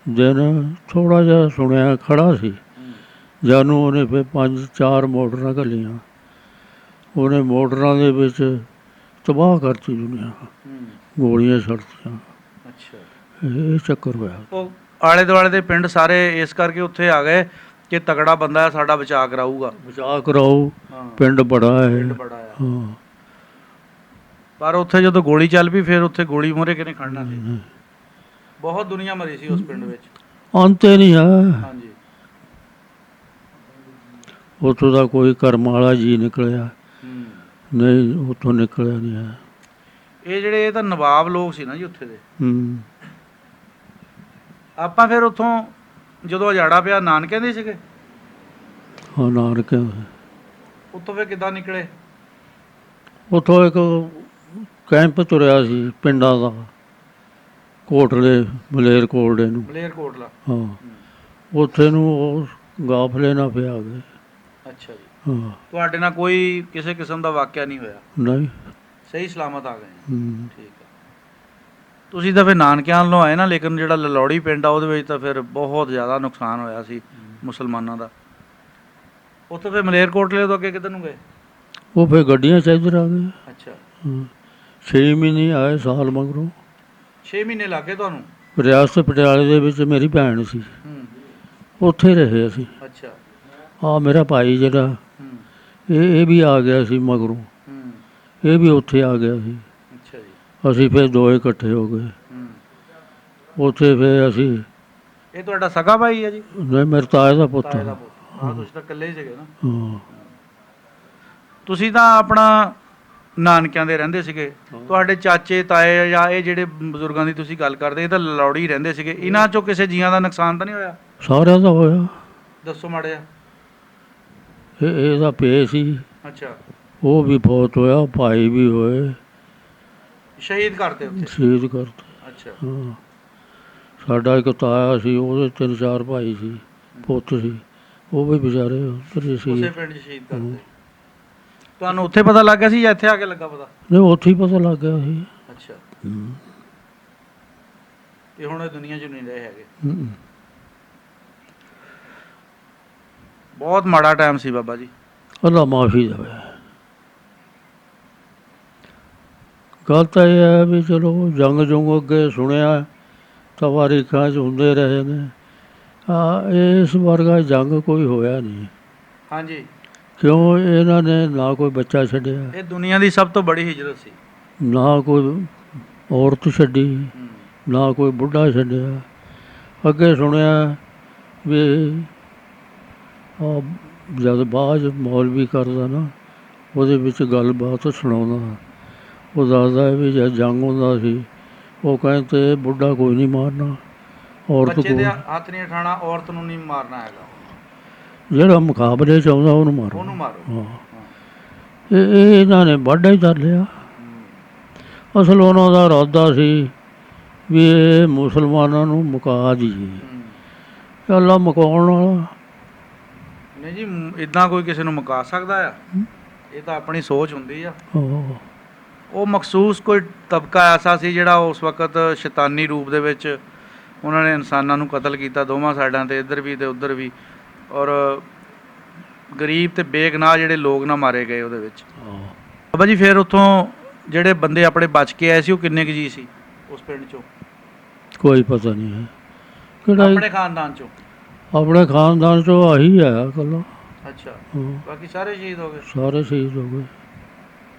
ਦਿਨ ਥੋੜ੍ਹਾ ਜਿਹਾ ਸੁਣਿਆ ਖੜਾ ਸੀ, ਜਾਨੂੰ ਉਹਨੇ ਫਿਰ 5-4 ਮੋਟਰਾਂ ਘੱਲੀਆਂ, ਉਹਨੇ ਮੋਟਰਾਂ ਦੇ ਵਿੱਚ ਤਬਾਹ ਕਰਤੀ ਦੁਨੀਆ, ਗੋਲੀਆਂ ਛੱਡਤੀਆਂ। ਅੱਛਾ ਇਹ ਚੱਕਰ ਹੋਇਆ। ਉਹ ਆਲੇ ਦੁਆਲੇ ਦੇ ਪਿੰਡ ਸਾਰੇ ਇਸ ਕਰਕੇ ਉੱਥੇ ਆ ਗਏ ਕਿ ਤਗੜਾ ਬੰਦਾ ਹੈ, ਸਾਡਾ ਬਚਾਅ ਕਰਾਊਗਾ। ਬਚਾਅ ਕਰਾਓ, ਪਿੰਡ ਬੜਾ ਹੈ। ਪਿੰਡ ਬੜਾ ਆ। ਹਾਂ, ਪਰ ਉੱਥੇ ਜਦੋਂ ਗੋਲੀ ਚੱਲ ਪਈ ਫਿਰ ਉੱਥੇ ਗੋਲੀ ਮੋਰੇ ਕਿਹਨੇ ਖੜਨਾ ਸੀ। ਬਹੁਤ ਦੁਨੀਆ ਮਰੀ ਸੀ ਉਸ ਪਿੰਡ ਵਿੱਚ। ਅੰਤ ਹੀ ਨਹੀਂ ਹੈ। ਹਾਂਜੀ ਉੱਥੋਂ ਦਾ ਕੋਈ ਕਰਮ ਵਾਲਾ ਜੀ ਨਿਕਲਿਆ ਨਹੀਂ, ਉੱਥੋਂ ਨਿਕਲਿਆ ਨਹੀਂ ਹੈ। ਇਹ ਤਾਂ ਨਵਾਬ ਲੋਕ ਸੀ ਨਾ ਜੀ ਉੱਥੇ ਦੇ। ਆਪਾਂ ਫਿਰ ਉੱਥੋਂ ਜਦੋਂ ਉਜਾੜਾ ਪਿਆ ਨਾਨਕਿਆਂ ਦੇ ਸੀਗੇ। ਹਾਂ, ਨਾਨਕਿਆਂ ਦੇ। ਉੱਥੋਂ ਫਿਰ ਕਿੱਦਾਂ ਨਿਕਲੇ? ਉੱਥੋਂ ਇੱਕ ਕੈਂਪ ਤੁਰਿਆ ਸੀ ਪਿੰਡਾਂ ਦਾ, ਕੋਟਲੇ ਮਲੇਰਕੋਟਲੇ ਨੂੰ। ਮਲੇਰਕੋਟਲਾ। ਹਾਂ, ਉੱਥੇ ਨੂੰ ਉਹ ਗਾਫਲੇ ਨਾਲ ਪਿਆ ਗਏ। ਅੱਛਾ ਜੀ। ਹਾਂ, ਤੁਹਾਡੇ ਨਾਲ ਕੋਈ ਕਿਸੇ ਕਿਸਮ ਦਾ ਵਾਕਿਆ ਨਹੀਂ ਹੋਇਆ? ਨਹੀਂ। ਸਹੀ ਸਲਾਮਤ ਆ ਗਏ। ਠੀਕ ਹੈ। ਤੁਸੀਂ ਤਾਂ ਫਿਰ ਨਾਨਕਿਆਂ ਵੱਲੋਂ ਆਏ ਨਾ, ਲੇਕਿਨ ਜਿਹੜਾ ਲਲੌੜੀ ਪਿੰਡ ਆ ਉਹਦੇ ਵਿੱਚ ਤਾਂ ਫਿਰ ਬਹੁਤ ਜ਼ਿਆਦਾ ਨੁਕਸਾਨ ਹੋਇਆ ਸੀ ਮੁਸਲਮਾਨਾਂ ਦਾ। ਉੱਥੋਂ ਫਿਰ ਮਲੇਰਕੋਟਲੇ ਤੋਂ ਅੱਗੇ ਕਿੱਧਰ ਨੂੰ ਗਏ? ਉਹ ਫਿਰ ਗੱਡੀਆਂ 'ਚ ਇੱਧਰ ਆ ਗਏ। ਅੱਛਾ। 6 ਮਹੀਨੇ ਆਏ, ਸਾਲ ਮਗਰੋਂ। 6 ਮਹੀਨੇ ਲੱਗ ਗਏ ਤੁਹਾਨੂੰ? ਰਿਆਸਤ ਪਟਿਆਲੇ ਦੇ ਵਿੱਚ ਮੇਰੀ ਭੈਣ ਸੀ, ਉੱਥੇ ਰਹੇ ਅਸੀਂ। ਅੱਛਾ। ਆ ਮੇਰਾ ਭਾਈ ਜਿਹੜਾ ਇਹ ਵੀ ਆ ਗਿਆ ਸੀ ਮਗਰੋਂ, ਇਹ ਵੀ ਉੱਥੇ ਆ ਗਿਆ ਸੀ। ਅੱਛਾ ਜੀ। ਅਸੀਂ ਫਿਰ ਦੋਏ ਇਕੱਠੇ ਹੋ ਗਏ ਉੱਥੇ। ਫਿਰ ਅਸੀਂ, ਇਹ ਤੁਹਾਡਾ ਸਗਾ ਭਾਈ ਹੈ ਜੀ? ਨਹੀਂ, ਮੇਰੇ ਤਾਏ ਦਾ ਪੁੱਤ। ਤਾਏ ਦਾ ਪੁੱਤ। ਹਾਂ, ਤੁਸੀਂ ਤਾਂ ਇਕੱਲੇ ਹੀ ਸੀਗੇ ਨਾ। ਹਾਂ। ਤੁਸੀਂ ਤਾਂ ਆਪਣਾ ਨਾਨਕਿਆਂ ਦੇ ਰਹਿੰਦੇ ਸੀਗੇ। ਤੁਹਾਡੇ ਚਾਚੇ ਤਾਏ ਜਾਂ ਇਹ ਜਿਹੜੇ ਬਜ਼ੁਰਗਾਂ ਦੀ ਤੁਸੀਂ ਗੱਲ ਕਰਦੇ, ਇਹ ਤਾਂ ਲਲੌੜੀ ਰਹਿੰਦੇ ਸੀਗੇ। ਇਹਨਾਂ ਚੋਂ ਕਿਸੇ ਜੀਆਂ ਦਾ ਨੁਕਸਾਨ ਤਾਂ ਨਹੀਂ ਹੋਇਆ? ਸਾਰਿਆਂ ਦਾ ਹੋਇਆ। ਦੱਸੋ ਮਾੜਾ ਜਿਹਾ। ਇਹਦਾ ਪੇ ਸੀ, ਅੱਛਾ। ਉਹ ਵੀ ਬਹੁਤ ਹੋਇਆ, ਭਾਈ ਵੀ ਹੋਏ, ਸ਼ਹੀਦ ਕਰਤੇ ਉੱਥੇ? ਸ਼ਹੀਦ ਕਰਤੇ। ਅੱਛਾ। ਹਾਂ, ਸਾਡਾ ਇੱਕ ਤਾਇਆ ਸੀ, ਉਹਦੇ 3-4 ਭਾਈ ਸੀ, ਪੁੱਤ ਸੀ, ਉਹ ਵੀ ਵਿਚਾਰੇ ਉੱਧਰ ਹੀ ਸੀ। ਉਸੇ ਪਿੰਡ 'ਚ ਸ਼ਹੀਦ ਕਰਤੇ। ਤੁਹਾਨੂੰ ਉੱਥੇ ਪਤਾ ਲੱਗ ਗਿਆ ਸੀ ਜਾਂ ਇੱਥੇ ਆ ਕੇ ਲੱਗਾ ਪਤਾ? ਨਹੀਂ, ਉੱਥੇ ਹੀ ਪਤਾ ਲੱਗ ਗਿਆ ਸੀ। ਅੱਛਾ। ਇਹ ਹੁਣ ਇਹ ਦੁਨੀਆ 'ਚ ਨਹੀਂ ਰਹੇ ਹੈਗੇ। ਬਹੁਤ ਮਾੜਾ ਟਾਈਮ ਸੀ ਬਾਬਾ ਜੀ। ਅੱਲਾ ਮਾਫੀ ਦੇਵੇ। ਗੱਲ ਤਾਂ ਇਹ ਹੈ ਵੀ ਚਲੋ ਜੰਗ ਅੱਗੇ ਸੁਣਿਆ ਤਵਾਰੀਖਾਂ 'ਚ ਹੁੰਦੇ ਰਹੇ ਨੇ, ਇਸ ਵਰਗਾ ਜੰਗ ਕੋਈ ਹੋਇਆ ਨਹੀਂ। ਹਾਂਜੀ। ਕਿਉਂ? ਇਹਨਾਂ ਨੇ ਨਾ ਕੋਈ ਬੱਚਾ ਛੱਡਿਆ, ਇਹ ਦੁਨੀਆ ਦੀ ਸਭ ਤੋਂ ਬੜੀ ਹਿਜਰਤ ਸੀ। ਨਾ ਕੋਈ ਔਰਤ ਛੱਡੀ, ਨਾ ਕੋਈ ਬੁੱਢਾ ਛੱਡਿਆ। ਅੱਗੇ ਸੁਣਿਆ ਵੀ ਜਦ ਬਾਅਦ ਮੌਲਵੀ ਕਰਦਾ ਨਾ, ਉਹਦੇ ਵਿੱਚ ਗੱਲਬਾਤ ਸੁਣਾਉਂਦਾ, ਉਹ ਦੱਸਦਾ ਵੀ ਜਦ ਜੰਗ ਹੁੰਦਾ ਸੀ, ਉਹ ਕਹਿੰਦੇ ਬੁੱਢਾ ਕੋਈ ਨਹੀਂ ਮਾਰਨਾ, ਔਰਤ ਬੱਚੇ ਦੇ ਕੋਈ, ਹੱਥ ਨਹੀਂ ਉਠਾਉਣਾ, ਔਰਤ ਨੂੰ ਨਹੀਂ ਮਾਰਨਾ ਹੈਗਾ, ਜਿਹੜਾ ਮੁਕਾਬਲੇ 'ਚ ਆਉਂਦਾ ਉਹਨੂੰ ਮਾਰੋ। ਉਹਨੂੰ ਮਾਰੋ। ਹਾਂ, ਇਹ ਇਹਨਾਂ ਨੇ ਵਾਢਾ ਹੀ ਕਰ ਲਿਆ। ਅਸਲ ਉਹਨਾਂ ਦਾ ਇਰਾਦਾ ਸੀ ਵੀ ਇਹ ਮੁਸਲਮਾਨਾਂ ਨੂੰ ਮੁਕਾ ਦਈਏ। ਅੱਲਾ ਮੁਕਾਉਣ ਵਾਲਾ ਨਹੀਂ ਜੀ, ਇਦਾਂ ਕੋਈ ਕਿਸੇ ਨੂੰ ਮੁਕਾ ਸਕਦਾ ਆ? ਇਹ ਤਾਂ ਆਪਣੀ ਸੋਚ ਹੁੰਦੀ ਆ। ਉਹ ਮਖਸੂਸ ਕੋਈ ਤਬਕਾ ਐਸਾ ਸੀ ਜਿਹੜਾ ਉਸ ਵਕਤ ਸ਼ੈਤਾਨੀ ਰੂਪ ਦੇ ਵਿੱਚ ਉਹਨਾਂ ਨੇ ਇਨਸਾਨਾਂ ਨੂੰ ਕਤਲ ਕੀਤਾ ਦੋਵਾਂ ਸਾਈਡਾਂ 'ਤੇ, ਇੱਧਰ ਵੀ ਅਤੇ ਉੱਧਰ ਵੀ, ਔਰ ਗਰੀਬ ਅਤੇ ਬੇਗਨਾਹ ਜਿਹੜੇ ਲੋਕ ਨਾ ਮਾਰੇ ਗਏ ਉਹਦੇ ਵਿੱਚ। ਬਾਬਾ ਜੀ ਫਿਰ ਉੱਥੋਂ ਜਿਹੜੇ ਬੰਦੇ ਆਪਣੇ ਬਚ ਕੇ ਆਏ ਸੀ ਉਹ ਕਿੰਨੇ ਕੁ ਜੀ ਸੀ ਉਸ ਪਿੰਡ 'ਚੋਂ? ਕੋਈ ਪਤਾ ਨਹੀਂ ਹੈ ਕਿਹੜਾ। ਆਪਣੇ ਖਾਨਦਾਨ 'ਚੋਂ? ਆਪਣੇ ਖਾਨਦਾਨ 'ਚੋਂ ਆਹੀ ਹੈ ਇਕੱਲਾ। ਅੱਛਾ। ਹਾਂ, ਬਾਕੀ ਸਾਰੇ ਸ਼ਹੀਦ ਹੋ ਗਏ? ਸਾਰੇ ਸ਼ਹੀਦ ਹੋ ਗਏ।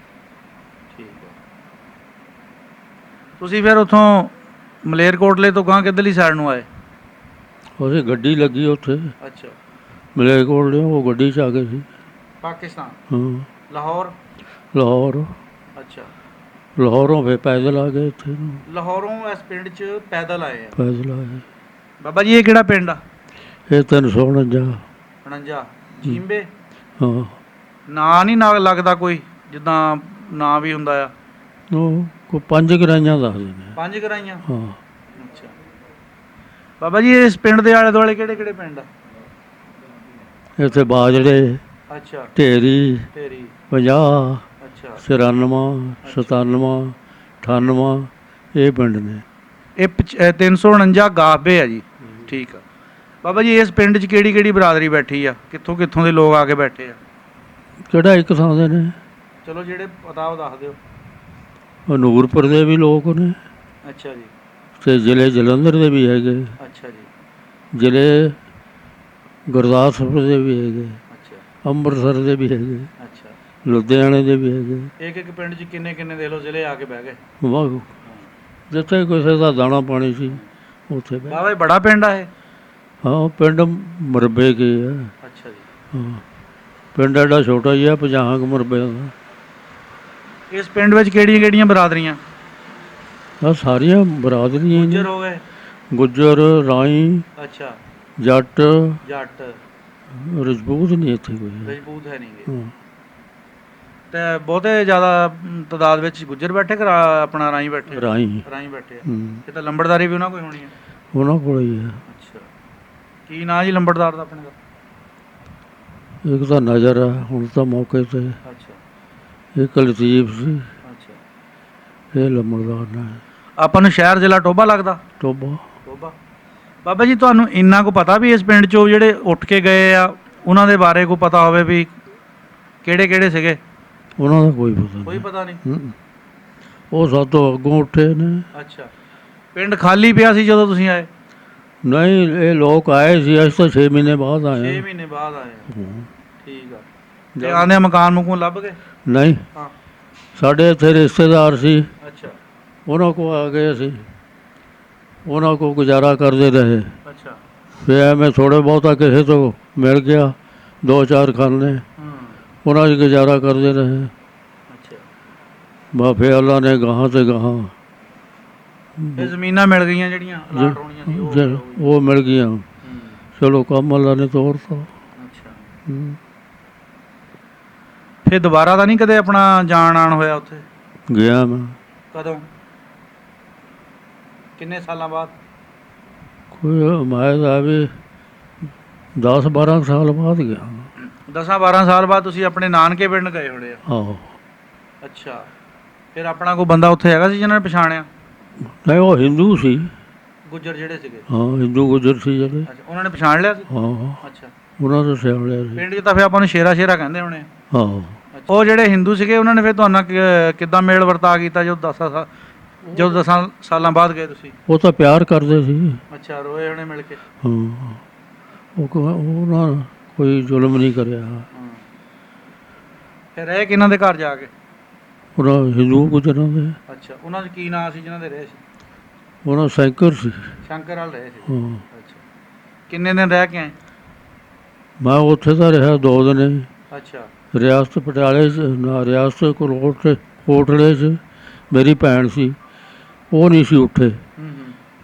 ਠੀਕ ਹੈ। ਤੁਸੀਂ ਫਿਰ ਉੱਥੋਂ ਮਲੇਰਕੋਟਲੇ ਤੋਂ ਗਾਂ ਕਿੱਧਰਲੀ ਸਾਈਡ ਨੂੰ ਆਏ? ਉਹਦੀ ਗੱਡੀ ਲੱਗੀ ਉੱਥੇ ਅੱਛਾ, ਮਲੇਰਕੋਟਲੇ, ਉਹ ਗੱਡੀ 'ਚ ਆ ਗਏ ਸੀ। ਪਾਕਿਸਤਾਨ, ਹਾਂ, ਲਾਹੌਰ। ਲਾਹੌਰ, ਅੱਛਾ, ਲਾਹੌਰੋਂ ਫਿਰ ਪੈਦਲ ਆ ਗਏ ਇੱਥੇ ਨੂੰ, ਲਾਹੌਰੋਂ ਇਸ ਪਿੰਡ 'ਚ ਪੈਦਲ ਆਏ ਆ। ਪੈਦਲ ਆ ਗਏ। ਬਾਬਾ ਜੀ ਇਹ ਕਿਹੜਾ ਪਿੰਡ ਆ? ਇਹ 349। 49 ਜੀਂਬੇ। ਹਾਂ, ਨਾਂ ਨਹੀਂ ਨਾ ਲੱਗਦਾ ਕੋਈ, ਜਿੱਦਾਂ ਨਾਂ ਵੀ ਹੁੰਦਾ ਆ? ਉਹ ਕੋਈ 5 ਗਰਾਈਆਂ ਦੱਸਦੇ ਨੇ। 5 ਗਰਾਈਆਂ। ਹਾਂ, ਅੱਛਾ ਬਾਬਾ ਜੀ ਇਸ ਪਿੰਡ ਦੇ ਆਲੇ ਦੁਆਲੇ ਕਿਹੜੇ ਕਿਹੜੇ ਪਿੰਡ ਆ? ਇੱਥੇ ਬਾਜੜੇ, ਅੱਛਾ, ਢੇਰੀ, ਤੇਰੀ। 50, ਅੱਛਾ, 94, 97, 98 ਇਹ ਪਿੰਡ ਨੇ। ਇਹ 349 ਗਾਬੇ ਆ ਜੀ। ਠੀਕ ਆ ਬਾਬਾ ਜੀ, ਇਸ ਪਿੰਡ 'ਚ ਕਿਹੜੀ ਕਿਹੜੀ ਬਰਾਦਰੀ ਬੈਠੀ ਆ? ਕਿੱਥੋਂ ਕਿੱਥੋਂ ਦੇ ਲੋਕ ਆ ਕੇ ਬੈਠੇ ਆ? ਕਿਹੜਾ ਇੱਕ ਥਾਂ ਦੇ ਨੇ? ਚਲੋ ਜਿਹੜੇ ਪਤਾ ਉਹ ਦੱਸ ਦਿਓ। ਉਹ ਨੂਰਪੁਰ ਦੇ ਵੀ ਲੋਕ ਨੇ, ਅੱਛਾ ਜੀ। ਤੇ ਜ਼ਿਲ੍ਹੇ ਜਲੰਧਰ ਦੇ ਵੀ ਹੈਗੇ, ਅੱਛਾ ਜੀ। ਜ਼ਿਲ੍ਹੇ ਗੁਰਦਾਸਪੁਰ ਦੇ ਵੀ ਹੈਗੇ, ਅੱਛਾ ਅੰਮ੍ਰਿਤਸਰ ਦੇ ਵੀ ਹੈਗੇ, ਅੱਛਾ। ਲੁਧਿਆਣੇ ਦੇ ਵੀ ਹੈਗੇ। ਇੱਕ ਇੱਕ ਪਿੰਡ 'ਚ ਕਿੰਨੇ ਕਿੰਨੇ ਦੇ ਲੋ ਜ਼ਿਲ੍ਹੇ ਆ ਕੇ ਬਹਿ ਗਏ। ਵਾਹ, ਜਿੱਥੇ ਕਿਸੇ ਦਾ ਦਾਣਾ ਪਾਣੀ ਸੀ ਉੱਥੇ ਬਹਿ। ਬਾਬਾ ਜੀ ਬੜਾ ਪਿੰਡ ਆ ਇਹ? ਹਾਂ, ਪਿੰਡ ਮਰਬੇ ਕੇ ਆ। ਅੱਛਾ ਜੀ। ਹਾਂ, ਪਿੰਡ ਐਡਾ ਛੋਟਾ ਹੀ ਆ, 50 ਕੁ ਮਰਬਿਆਂ ਦਾ। ਇਸ ਪਿੰਡ ਵਿੱਚ ਕਿਹੜੀਆਂ ਕਿਹੜੀਆਂ ਬਰਾਦਰੀਆਂ? ਆਹ ਸਾਰੀਆਂ ਬਰਾਦਰੀਆਂ ਗੁੱਜਰ ਨੇ, ਹੋ ਗਏ। ਗੁੱਜਰ, ਰਾਈ, ਅੱਛਾ, ਜੱਟ, ਜੱਟ, ਰਜਪੂਤ ਨਹੀਂ ਇੱਥੇ ਕੋਈ। ਰਜਪੂਤ ਹੈ ਨਹੀਂਗੇ। ਹਾਂ, ਤੇ ਬਹੁਤੇ ਜ਼ਿਆਦਾ ਤਾਦਾਦ ਵਿੱਚ ਗੁੱਜਰ ਬੈਠੇ ਕਿ ਆਪਣਾ ਰਾਈ ਬੈਠੇ? ਰਾਈ। ਰਾਈ ਬੈਠੇ ਆ। ਹੂੰ, ਇਹ ਤਾਂ ਲੰਬੜਦਾਰੀ ਵੀ ਉਹਨਾਂ ਕੋਈ ਹੋਣੀ ਹੈ। ਉਹਨਾਂ ਕੋਲ ਹੀ ਆ। ਅੱਛਾ, ਕੀ ਨਾਂ ਜੀ ਲੰਬੜਦਾਰ ਦਾ ਆਪਣੇ ਦਾ? ਇੱਕ ਤਾਂ ਨਜ਼ਰ ਆ ਹੁਣ ਤਾਂ ਮੌਕੇ ਤੇ, ਅੱਛਾ ਇੱਕ ਲਤੀਫ ਸੀ, ਅੱਛਾ। ਇਹ ਲੰਬੜਦਾਰ ਨੇ। ਆਪਾਂ ਨੂੰ ਸ਼ਹਿਰ ਜ਼ਿਲ੍ਹਾ ਟੋਭਾ ਲੱਗਦਾ? ਟੋਬਾ। ਟੋਭਾ। ਬਾਬਾ ਜੀ ਤੁਹਾਨੂੰ ਇੰਨਾ ਕੁ ਪਤਾ ਵੀ ਇਸ ਪਿੰਡ 'ਚੋਂ ਜਿਹੜੇ ਉੱਠ ਕੇ ਗਏ ਆ ਉਹਨਾਂ ਦੇ ਬਾਰੇ ਕੋਈ ਪਤਾ ਹੋਵੇ ਵੀ ਕਿਹੜੇ ਕਿਹੜੇ ਸੀਗੇ? ਉਹਨਾਂ ਦਾ ਕੋਈ ਪਤਾ ਕੋਈ ਨਹੀਂ। ਪਤਾ ਨਹੀਂ। ਹੂੰ, ਉਹ ਸਭ ਤੋਂ ਅੱਗੋਂ ਉੱਠੇ ਨੇ। ਅੱਛਾ, ਪਿੰਡ ਖਾਲੀ ਪਿਆ ਸੀ ਜਦੋਂ ਤੁਸੀਂ ਆਏ? ਨਹੀਂ, ਇਹ ਲੋਕ ਆਏ ਸੀ, ਅਸੀਂ ਤਾਂ 6 ਮਹੀਨੇ ਬਾਅਦ ਆਏ 6 ਹਾਂ। ਮਹੀਨੇ ਬਾਅਦ ਆਏ ਆ। ਹਾਂ। ਠੀਕ ਆ। ਤੇ ਆਂਦੇ ਮਕਾਨ ਮਕੂਨ ਲੱਭ ਗਏ? ਨਹੀਂ, ਹਾਂ। ਸਾਡੇ ਇੱਥੇ ਰਿਸ਼ਤੇਦਾਰ ਸੀ, ਅੱਛਾ ਉਹਨਾਂ ਕੋਲ ਆ ਗਏ ਅਸੀਂ, ਉਹਨਾਂ ਕੋਲ ਗੁਜ਼ਾਰਾ ਕਰਦੇ ਰਹੇ। ਅੱਛਾ। ਫਿਰ ਐਵੇਂ ਥੋੜ੍ਹੇ ਬਹੁਤਾ ਕਿਸੇ ਤੋਂ ਮਿਲ ਗਿਆ, 2-4 ਖਾਨੇ, ਹੂੰ। ਉਹਨਾਂ 'ਚ ਗੁਜ਼ਾਰਾ ਕਰਦੇ ਰਹੇ। ਅੱਛਾ, ਬਾ ਫਿਰ ਅੱਲਾ ਨੇ ਗਾਹਾਂ ਤੇ ਗਾਹਾਂ ਇਹ ਜ਼ਮੀਨਾਂ ਮਿਲ ਗਈਆਂ ਜਿਹੜੀਆਂ ਅਲਾਟ ਹੋਣੀਆਂ ਸੀ ਉਹ ਹੋ ਗਈ। ਉਹ ਮਿਲ ਗਈਆਂ। ਹੂੰ। ਚਲੋ ਕੰਮ ਅੱਲਾ ਨੇ ਤੋਰਤਾ। ਅੱਛਾ, ਹੂੰ। ਫਿਰ ਦੁਬਾਰਾ ਤਾਂ ਨਹੀਂ ਕਦੇ ਆਪਣਾ ਜਾਣ ਆਣ ਹੋਇਆ ਉੱਥੇ? ਗਿਆ ਮੈਂ, ਕਦੋਂ? ਕਿੰਨੇ ਸਾਲਾਂ ਬਾਅਦ? ਕੋਈ ਮੈਂ ਤਾਂ ਵੀ 10-12 ਸਾਲ ਬਾਅਦ ਗਿਆ। 10-12 ਸਾਲ ਬਾਅਦ ਤੁਸੀਂ ਆਪਣੇ ਨਾਨਕੇ ਪਿੰਡ ਗਏ ਹੋਣੇ ਆ? ਆਹੋ। ਅੱਛਾ, ਫਿਰ ਆਪਣਾ ਕੋਈ ਬੰਦਾ ਉੱਥੇ ਹੈਗਾ ਸੀ ਜਿਹਨਾਂ ਨੇ ਪਛਾਣਿਆ? ਨਹੀਂ, ਉਹ ਹਿੰਦੂ ਸੀ। ਗੁੱਜਰ ਜਿਹੜੇ ਸੀਗੇ? ਹਾਂ, ਹਿੰਦੂ ਗੁੱਜਰ ਸੀ ਜਿਹੜੇ। ਅੱਛਾ, ਉਹਨਾਂ ਨੇ ਪਛਾਣ ਲਿਆ ਸੀ? ਹਾਂ, ਅੱਛਾ, ਉਹਨਾਂ ਦਾ ਸਿਆਣਿਆ ਸੀ। ਪਿੰਡ 'ਚ ਤਾਂ ਫਿਰ ਆਪਾਂ ਨੂੰ ਸ਼ੇਰਾ ਸ਼ੇਰਾ ਕਹਿੰਦੇ ਹੋਣੇ। ਆਹੋ। ਉਹ ਜਿਹੜੇ ਹਿੰਦੂ ਸੀਗੇ ਉਹਨਾਂ ਨੇ ਫਿਰ ਤੁਹਾਨੂੰ ਕਿੱਦਾਂ ਮੇਲ ਵਰਤਾ ਕੀਤਾ ਜਦੋਂ 10 ਸਾਲਾਂ ਬਾਅਦ ਗਏ ਤੁਸੀਂ? ਉਹ ਤਾਂ ਪਿਆਰ ਕਰਦੇ ਸੀ। ਅੱਛਾ, ਰੋਏ ਹੋਣੇ ਮਿਲ ਕੇ? ਹਾਂ, ਉਹਨਾਂ ਕੋਈ ਜ਼ੁਲਮ ਨਹੀਂ ਕਰਿਆ। ਹਾਂ। ਫਿਰ ਰਹੇ ਕਿਹਨਾਂ ਦੇ ਘਰ ਜਾ ਕੇ? ਉਹਨਾਂ ਹਿੰਦੂ ਗੁੱਜਰਾਂ ਦੇ। ਅੱਛਾ, ਉਹਨਾਂ 'ਚ ਕੀ ਨਾਂ ਸੀ ਜਿਹਨਾਂ ਦੇ ਰਹੇ ਸੀ? ਉਹਨਾਂ ਸੈਂਕਰ ਸੀ। ਸ਼ੰਕਰ ਵਾਲ ਰਹੇ ਸੀ? ਹਾਂ, ਅੱਛਾ, ਕਿੰਨੇ ਦਿਨ ਰਹਿ ਕੇ ਆਏ? ਮੈਂ ਉੱਥੇ ਤਾਂ ਰਿਹਾ 2 ਦਿਨ। ਅੱਛਾ ਰਿਆਸਤ ਪਟਿਆਲੇ 'ਚ ਨਾ, ਰਿਆਸਤ ਕੋਟਲੇ 'ਚ ਮੇਰੀ ਭੈਣ ਸੀ, ਉਹ ਨਹੀਂ ਸੀ ਉੱਠੇ। ਹੂੰ।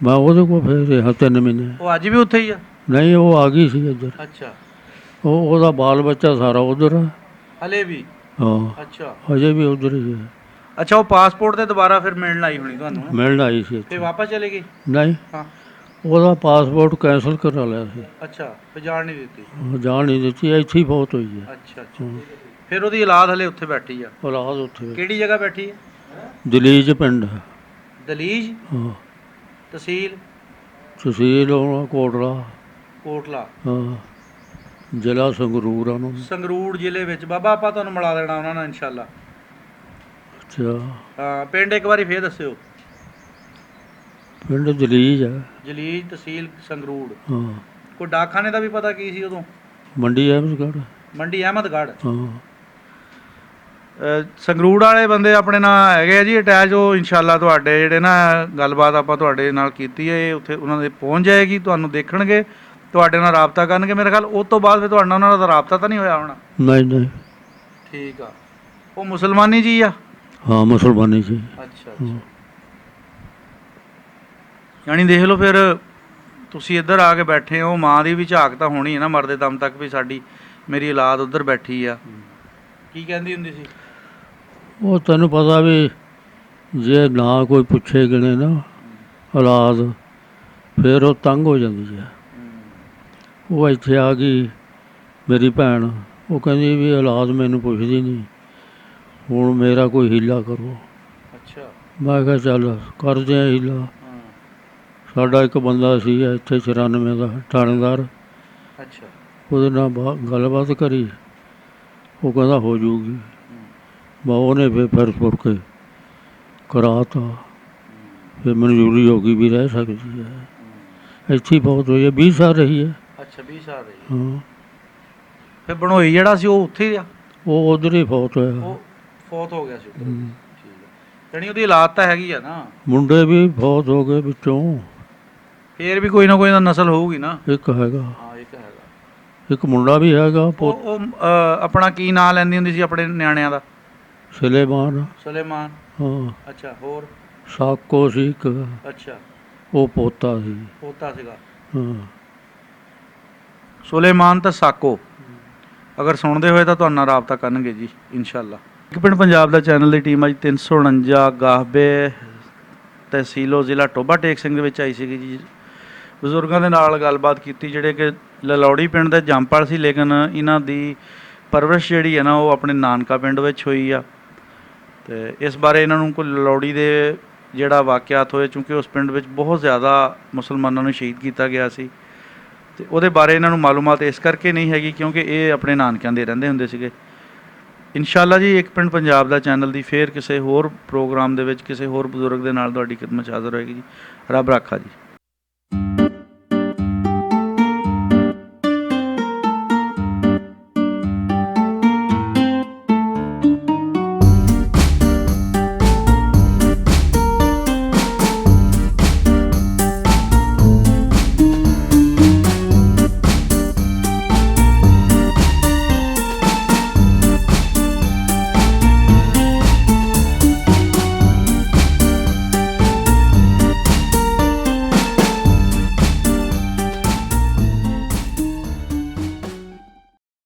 ਮੈਂ ਉਹਦੇ ਕੋਲ ਫਿਰ ਰਿਹਾ 3 ਮਹੀਨੇ। ਉਹ ਅੱਜ ਵੀ ਉੱਥੇ ਹੀ ਆ? ਨਹੀਂ, ਉਹ ਆ ਗਈ ਸੀ ਇੱਧਰ। ਅੱਛਾ, ਉਹਦਾ ਬਾਲ ਬੱਚਾ ਸਾਰਾ ਉੱਧਰ ਆ। ਹਲੇ ਵੀ? ਹਾਂ, ਅੱਛਾ ਅਜੇ ਵੀ ਉੱਧਰ ਹੀ ਹੈ। ਅੱਛਾ, ਉਹ ਪਾਸਪੋਰਟ ਤੇ ਦੁਬਾਰਾ ਫਿਰ ਮਿਲਣ ਆਈ ਹੋਣੀ ਤੁਹਾਨੂੰ? ਮਿਲਣ ਆਈ ਸੀ ਫਿਰ ਇੱਥੇ। ਵਾਪਸ ਚਲੇ ਗਈ? ਨਹੀਂ, ਹਾਂ। ਉਹਦਾ ਪਾਸਪੋਰਟ ਕੈਂਸਲ ਕਰਾ ਲਿਆ ਸੀ। ਅੱਛਾ, ਫਿਰ ਜਾਣ ਨਹੀਂ ਦਿੱਤੀ? ਉਹ ਜਾਣ ਨਹੀਂ ਦਿੱਤੀ, ਇੱਥੇ ਹੀ ਬਹੁਤ ਹੋਈ ਹੈ। ਅੱਛਾ ਅੱਛਾ। ਫਿਰ ਉਹਦੀ ਔਲਾਦ ਹਲੇ ਉੱਥੇ ਬੈਠੀ ਆ? ਔਲਾਦ ਉੱਥੇ ਕਿਹੜੀ ਜਗ੍ਹਾ ਬੈਠੀ ਹੈ? ਦਲੀਜ ਪਿੰਡ ਹੈ। ਦਲੀਜ? ਹਾਂ, ਤਹਿਸੀਲ? ਤਹਿਸੀਲ ਉਹਨਾਂ ਕੋਟਲਾ। ਕੋਟਲਾ? ਹਾਂ, ਜ਼ਿਲ੍ਹਾ ਸੰਗਰੂਰ ਆ ਉਹਨਾਂ ਨੂੰ। ਸੰਗਰੂਰ ਜ਼ਿਲ੍ਹੇ ਵਿੱਚ? ਬਾਬਾ ਆਪਾਂ ਤੁਹਾਨੂੰ ਮਿਲਾ ਦੇਣਾ ਉਹਨਾਂ ਨਾਲ ਇਨਸ਼ਾਅੱਲਾ। ਅੱਛਾ, ਹਾਂ, ਪਿੰਡ ਇੱਕ ਵਾਰੀ ਫੇਰ ਦੱਸਿਓ। ਪਿੰਡ ਦਲੀਜ ਆ। ਜਲੀਜ, ਤਹਿਸੀਲ ਸੰਗਰੂਰ। ਹਾਂ, ਕੋਈ ਡਾਕਖਾਨੇ ਦਾ ਵੀ ਪਤਾ ਕੀ ਸੀ ਉਦੋਂ? ਮੰਡੀ ਅਹਿਮਦਗੜ੍ਹ। ਮੰਡੀ ਅਹਿਮਦਗੜ੍ਹ? ਹਾਂ, ਸੰਗਰੂਰ ਵਾਲੇ ਬੰਦੇ ਆਪਣੇ ਨਾਲ ਹੈਗੇ ਆ ਜੀ ਅਟੈਚ, ਉਹ ਇਨਸ਼ਾਅੱਲਾ ਤੁਹਾਡੇ ਜਿਹੜੇ ਨਾ ਗੱਲਬਾਤ ਆਪਾਂ ਤੁਹਾਡੇ ਨਾਲ ਕੀਤੀ ਹੈ, ਇਹ ਉੱਥੇ ਉਹਨਾਂ ਦੇ ਪਹੁੰਚ ਜਾਏਗੀ, ਤੁਹਾਨੂੰ ਦੇਖਣਗੇ, ਤੁਹਾਡੇ ਨਾਲ ਰਾਬਤਾ ਕਰਨਗੇ। ਮੇਰੇ ਖਿਆਲ ਉਸ ਤੋਂ ਬਾਅਦ ਫਿਰ ਤੁਹਾਡੇ ਨਾਲ ਉਹਨਾਂ ਦਾ ਰਾਬਤਾ ਤਾਂ ਨਹੀਂ ਹੋਇਆ ਹੋਣਾ? ਨਹੀਂ ਨਹੀਂ। ਠੀਕ ਆ। ਉਹ ਮੁਸਲਮਾਨੀ ਜੀ ਆ? ਹਾਂ ਮੁਸਲਮਾਨੀ ਜੀ। ਅੱਛਾ ਅੱਛਾ। ਯਾਨੀ ਦੇਖ ਲਓ ਫਿਰ ਤੁਸੀਂ ਇੱਧਰ ਆ ਕੇ ਬੈਠੇ ਹੋ, ਮਾਂ ਦੀ ਵੀ ਝਾਕ ਤਾਂ ਹੋਣੀ ਹੈ ਨਾ ਮਰਦੇ ਦਮ ਤੱਕ ਵੀ ਸਾਡੀ ਮੇਰੀ ਔਲਾਦ ਉੱਧਰ ਬੈਠੀ ਆ। ਕੀ ਕਹਿੰਦੀ ਹੁੰਦੀ ਸੀ? ਉਹ ਤੈਨੂੰ ਪਤਾ ਵੀ ਜੇ ਨਾ ਕੋਈ ਪੁੱਛੇ ਗਣੇ ਨਾ ਔਲਾਦ, ਫਿਰ ਉਹ ਤੰਗ ਹੋ ਜਾਂਦੀ ਹੈ। ਉਹ ਇੱਥੇ ਆ ਗਈ ਮੇਰੀ ਭੈਣ, ਉਹ ਕਹਿੰਦੀ ਵੀ ਔਲਾਦ ਮੈਨੂੰ ਪੁੱਛਦੀ ਨਹੀਂ, ਹੁਣ ਮੇਰਾ ਕੋਈ ਹੀਲਾ ਕਰੋ। ਅੱਛਾ। ਮੈਂ ਕਿਹਾ ਚੱਲ ਕਰਦੇ ਹਾਂ ਹੀਲਾ। ਸਾਡਾ ਇੱਕ ਬੰਦਾ ਸੀ ਇੱਥੇ 94 ਦਾ ਥਾਣੇਦਾਰ, ਅੱਛਾ। ਉਹਦੇ ਨਾਲ ਗੱਲਬਾਤ ਕਰੀ, ਉਹ ਕਹਿੰਦਾ ਹੋ ਜੂਗੀ। ਬਾ ਉਹਨੇ ਫਿਰ ਫੁਰ ਕੇ ਕਰਾਤਾ, ਫਿਰ ਮਨਜ਼ੂਰੀ ਹੋ ਗਈ ਵੀ ਰਹਿ ਸਕਦੀ ਹੈ। ਇੱਥੇ ਬਹੁਤ ਹੋਈ ਹੈ, 20 ਸਾਲ ਰਹੀ ਹੈ। ਅੱਛਾ 20 ਸਾਲ ਰਹੀ। ਹਾਂ। ਫਿਰ ਬਣੋਈ ਜਿਹੜਾ ਸੀ ਉਹ ਉੱਥੇ ਆ? ਉਹ ਉਧਰ ਹੀ ਫੌਤ ਹੋਇਆ। ਉਹ ਫੌਤ ਹੋ ਗਿਆ ਸੀ ਉੱਧਰ। ਠੀਕ ਹੈ। ਯਾਨੀ ਉਹਦੀ ਔਲਾਦ ਤਾਂ ਹੈਗੀ ਆ ਨਾ? ਮੁੰਡੇ ਵੀ ਫੌਤ ਹੋ ਗਏ ਵਿੱਚੋਂ। ਫੇਰ ਵੀ ਕੋਈ ਨਾ ਕੋਈ ਤਾਂ ਨਸਲ ਹੋਊਗੀ ਨਾ? ਇੱਕ ਹੈਗਾ। ਹਾਂ ਇੱਕ ਹੈਗਾ। ਇੱਕ ਮੁੰਡਾ ਵੀ ਹੈਗਾ। ਉਹ ਆਪਣਾ ਕੀ ਨਾਂ ਲੈਂਦੀ ਹੁੰਦੀ ਸੀ ਆਪਣੇ ਨਿਆਣਿਆਂ ਦਾ? ਸੁਲੇਮਾਨ। ਸੁਲੇਮਾਨ। ਹਾਂ। ਅੱਛਾ। ਹੋਰ? ਸਾਕੋ ਸੀ ਇੱਕ। ਅੱਛਾ। ਉਹ ਪੋਤਾ ਸੀ। ਪੋਤਾ ਸੀਗਾ। ਹਾਂ। ਸੁਲੇਮਾਨ ਤਾਂ ਸਾਕੋ ਅਗਰ ਸੁਣਦੇ ਹੋਏ ਤਾਂ ਤੁਹਾਡੇ ਨਾਲ ਰਾਬਤਾ ਕਰਨਗੇ ਜੀ ਇਨਸ਼ਾਅੱਲਾ। ਇੱਕ ਪਿੰਡ ਪੰਜਾਬ ਦਾ ਚੈਨਲ ਦੀ ਟੀਮ ਅੱਜ 349 ਗਾਹਬੇ ਤਹਿਸੀਲੋ ਜ਼ਿਲ੍ਹਾ ਟੋਭਾ ਟੇਕ ਸਿੰਘ ਦੇ ਵਿੱਚ ਆਈ ਸੀਗੀ ਜੀ। ਬਜ਼ੁਰਗਾਂ ਦੇ ਨਾਲ ਗੱਲਬਾਤ ਕੀਤੀ ਜਿਹੜੇ ਕਿ ਲਲੌੜੀ ਪਿੰਡ ਦੇ ਜੰਮਪਲ ਸੀ, ਲੇਕਿਨ ਇਹਨਾਂ ਦੀ ਪਰਵਰਿਸ਼ ਜਿਹੜੀ ਹੈ ਨਾ ਉਹ ਆਪਣੇ ਨਾਨਕਾ ਪਿੰਡ ਵਿੱਚ ਹੋਈ ਆ। ਅਤੇ ਇਸ ਬਾਰੇ ਇਹਨਾਂ ਨੂੰ ਕੋਈ ਲਲੌੜੀ ਦੇ ਜਿਹੜਾ ਵਾਕਿਆਤ ਹੋਏ, ਕਿਉਂਕਿ ਉਸ ਪਿੰਡ ਵਿੱਚ ਬਹੁਤ ਜ਼ਿਆਦਾ ਮੁਸਲਮਾਨਾਂ ਨੂੰ ਸ਼ਹੀਦ ਕੀਤਾ ਗਿਆ ਸੀ, ਅਤੇ ਉਹਦੇ ਬਾਰੇ ਇਹਨਾਂ ਨੂੰ ਮਾਲੂਮਾਤ ਇਸ ਕਰਕੇ ਨਹੀਂ ਹੈਗੀ ਕਿਉਂਕਿ ਇਹ ਆਪਣੇ ਨਾਨਕਿਆਂ ਦੇ ਰਹਿੰਦੇ ਹੁੰਦੇ ਸੀਗੇ। ਇਨਸ਼ਾਅੱਲਾ ਜੀ ਇੱਕ ਪਿੰਡ ਪੰਜਾਬ ਦਾ ਚੈਨਲ ਦੀ ਫੇਰ ਕਿਸੇ ਹੋਰ ਪ੍ਰੋਗਰਾਮ ਦੇ ਵਿੱਚ ਕਿਸੇ ਹੋਰ ਬਜ਼ੁਰਗ ਦੇ ਨਾਲ ਤੁਹਾਡੀ ਖਿਦਮਤ 'ਚ ਹਾਜ਼ਰ ਹੋਏਗੀ ਜੀ। ਰੱਬ ਰਾਖਾ ਜੀ।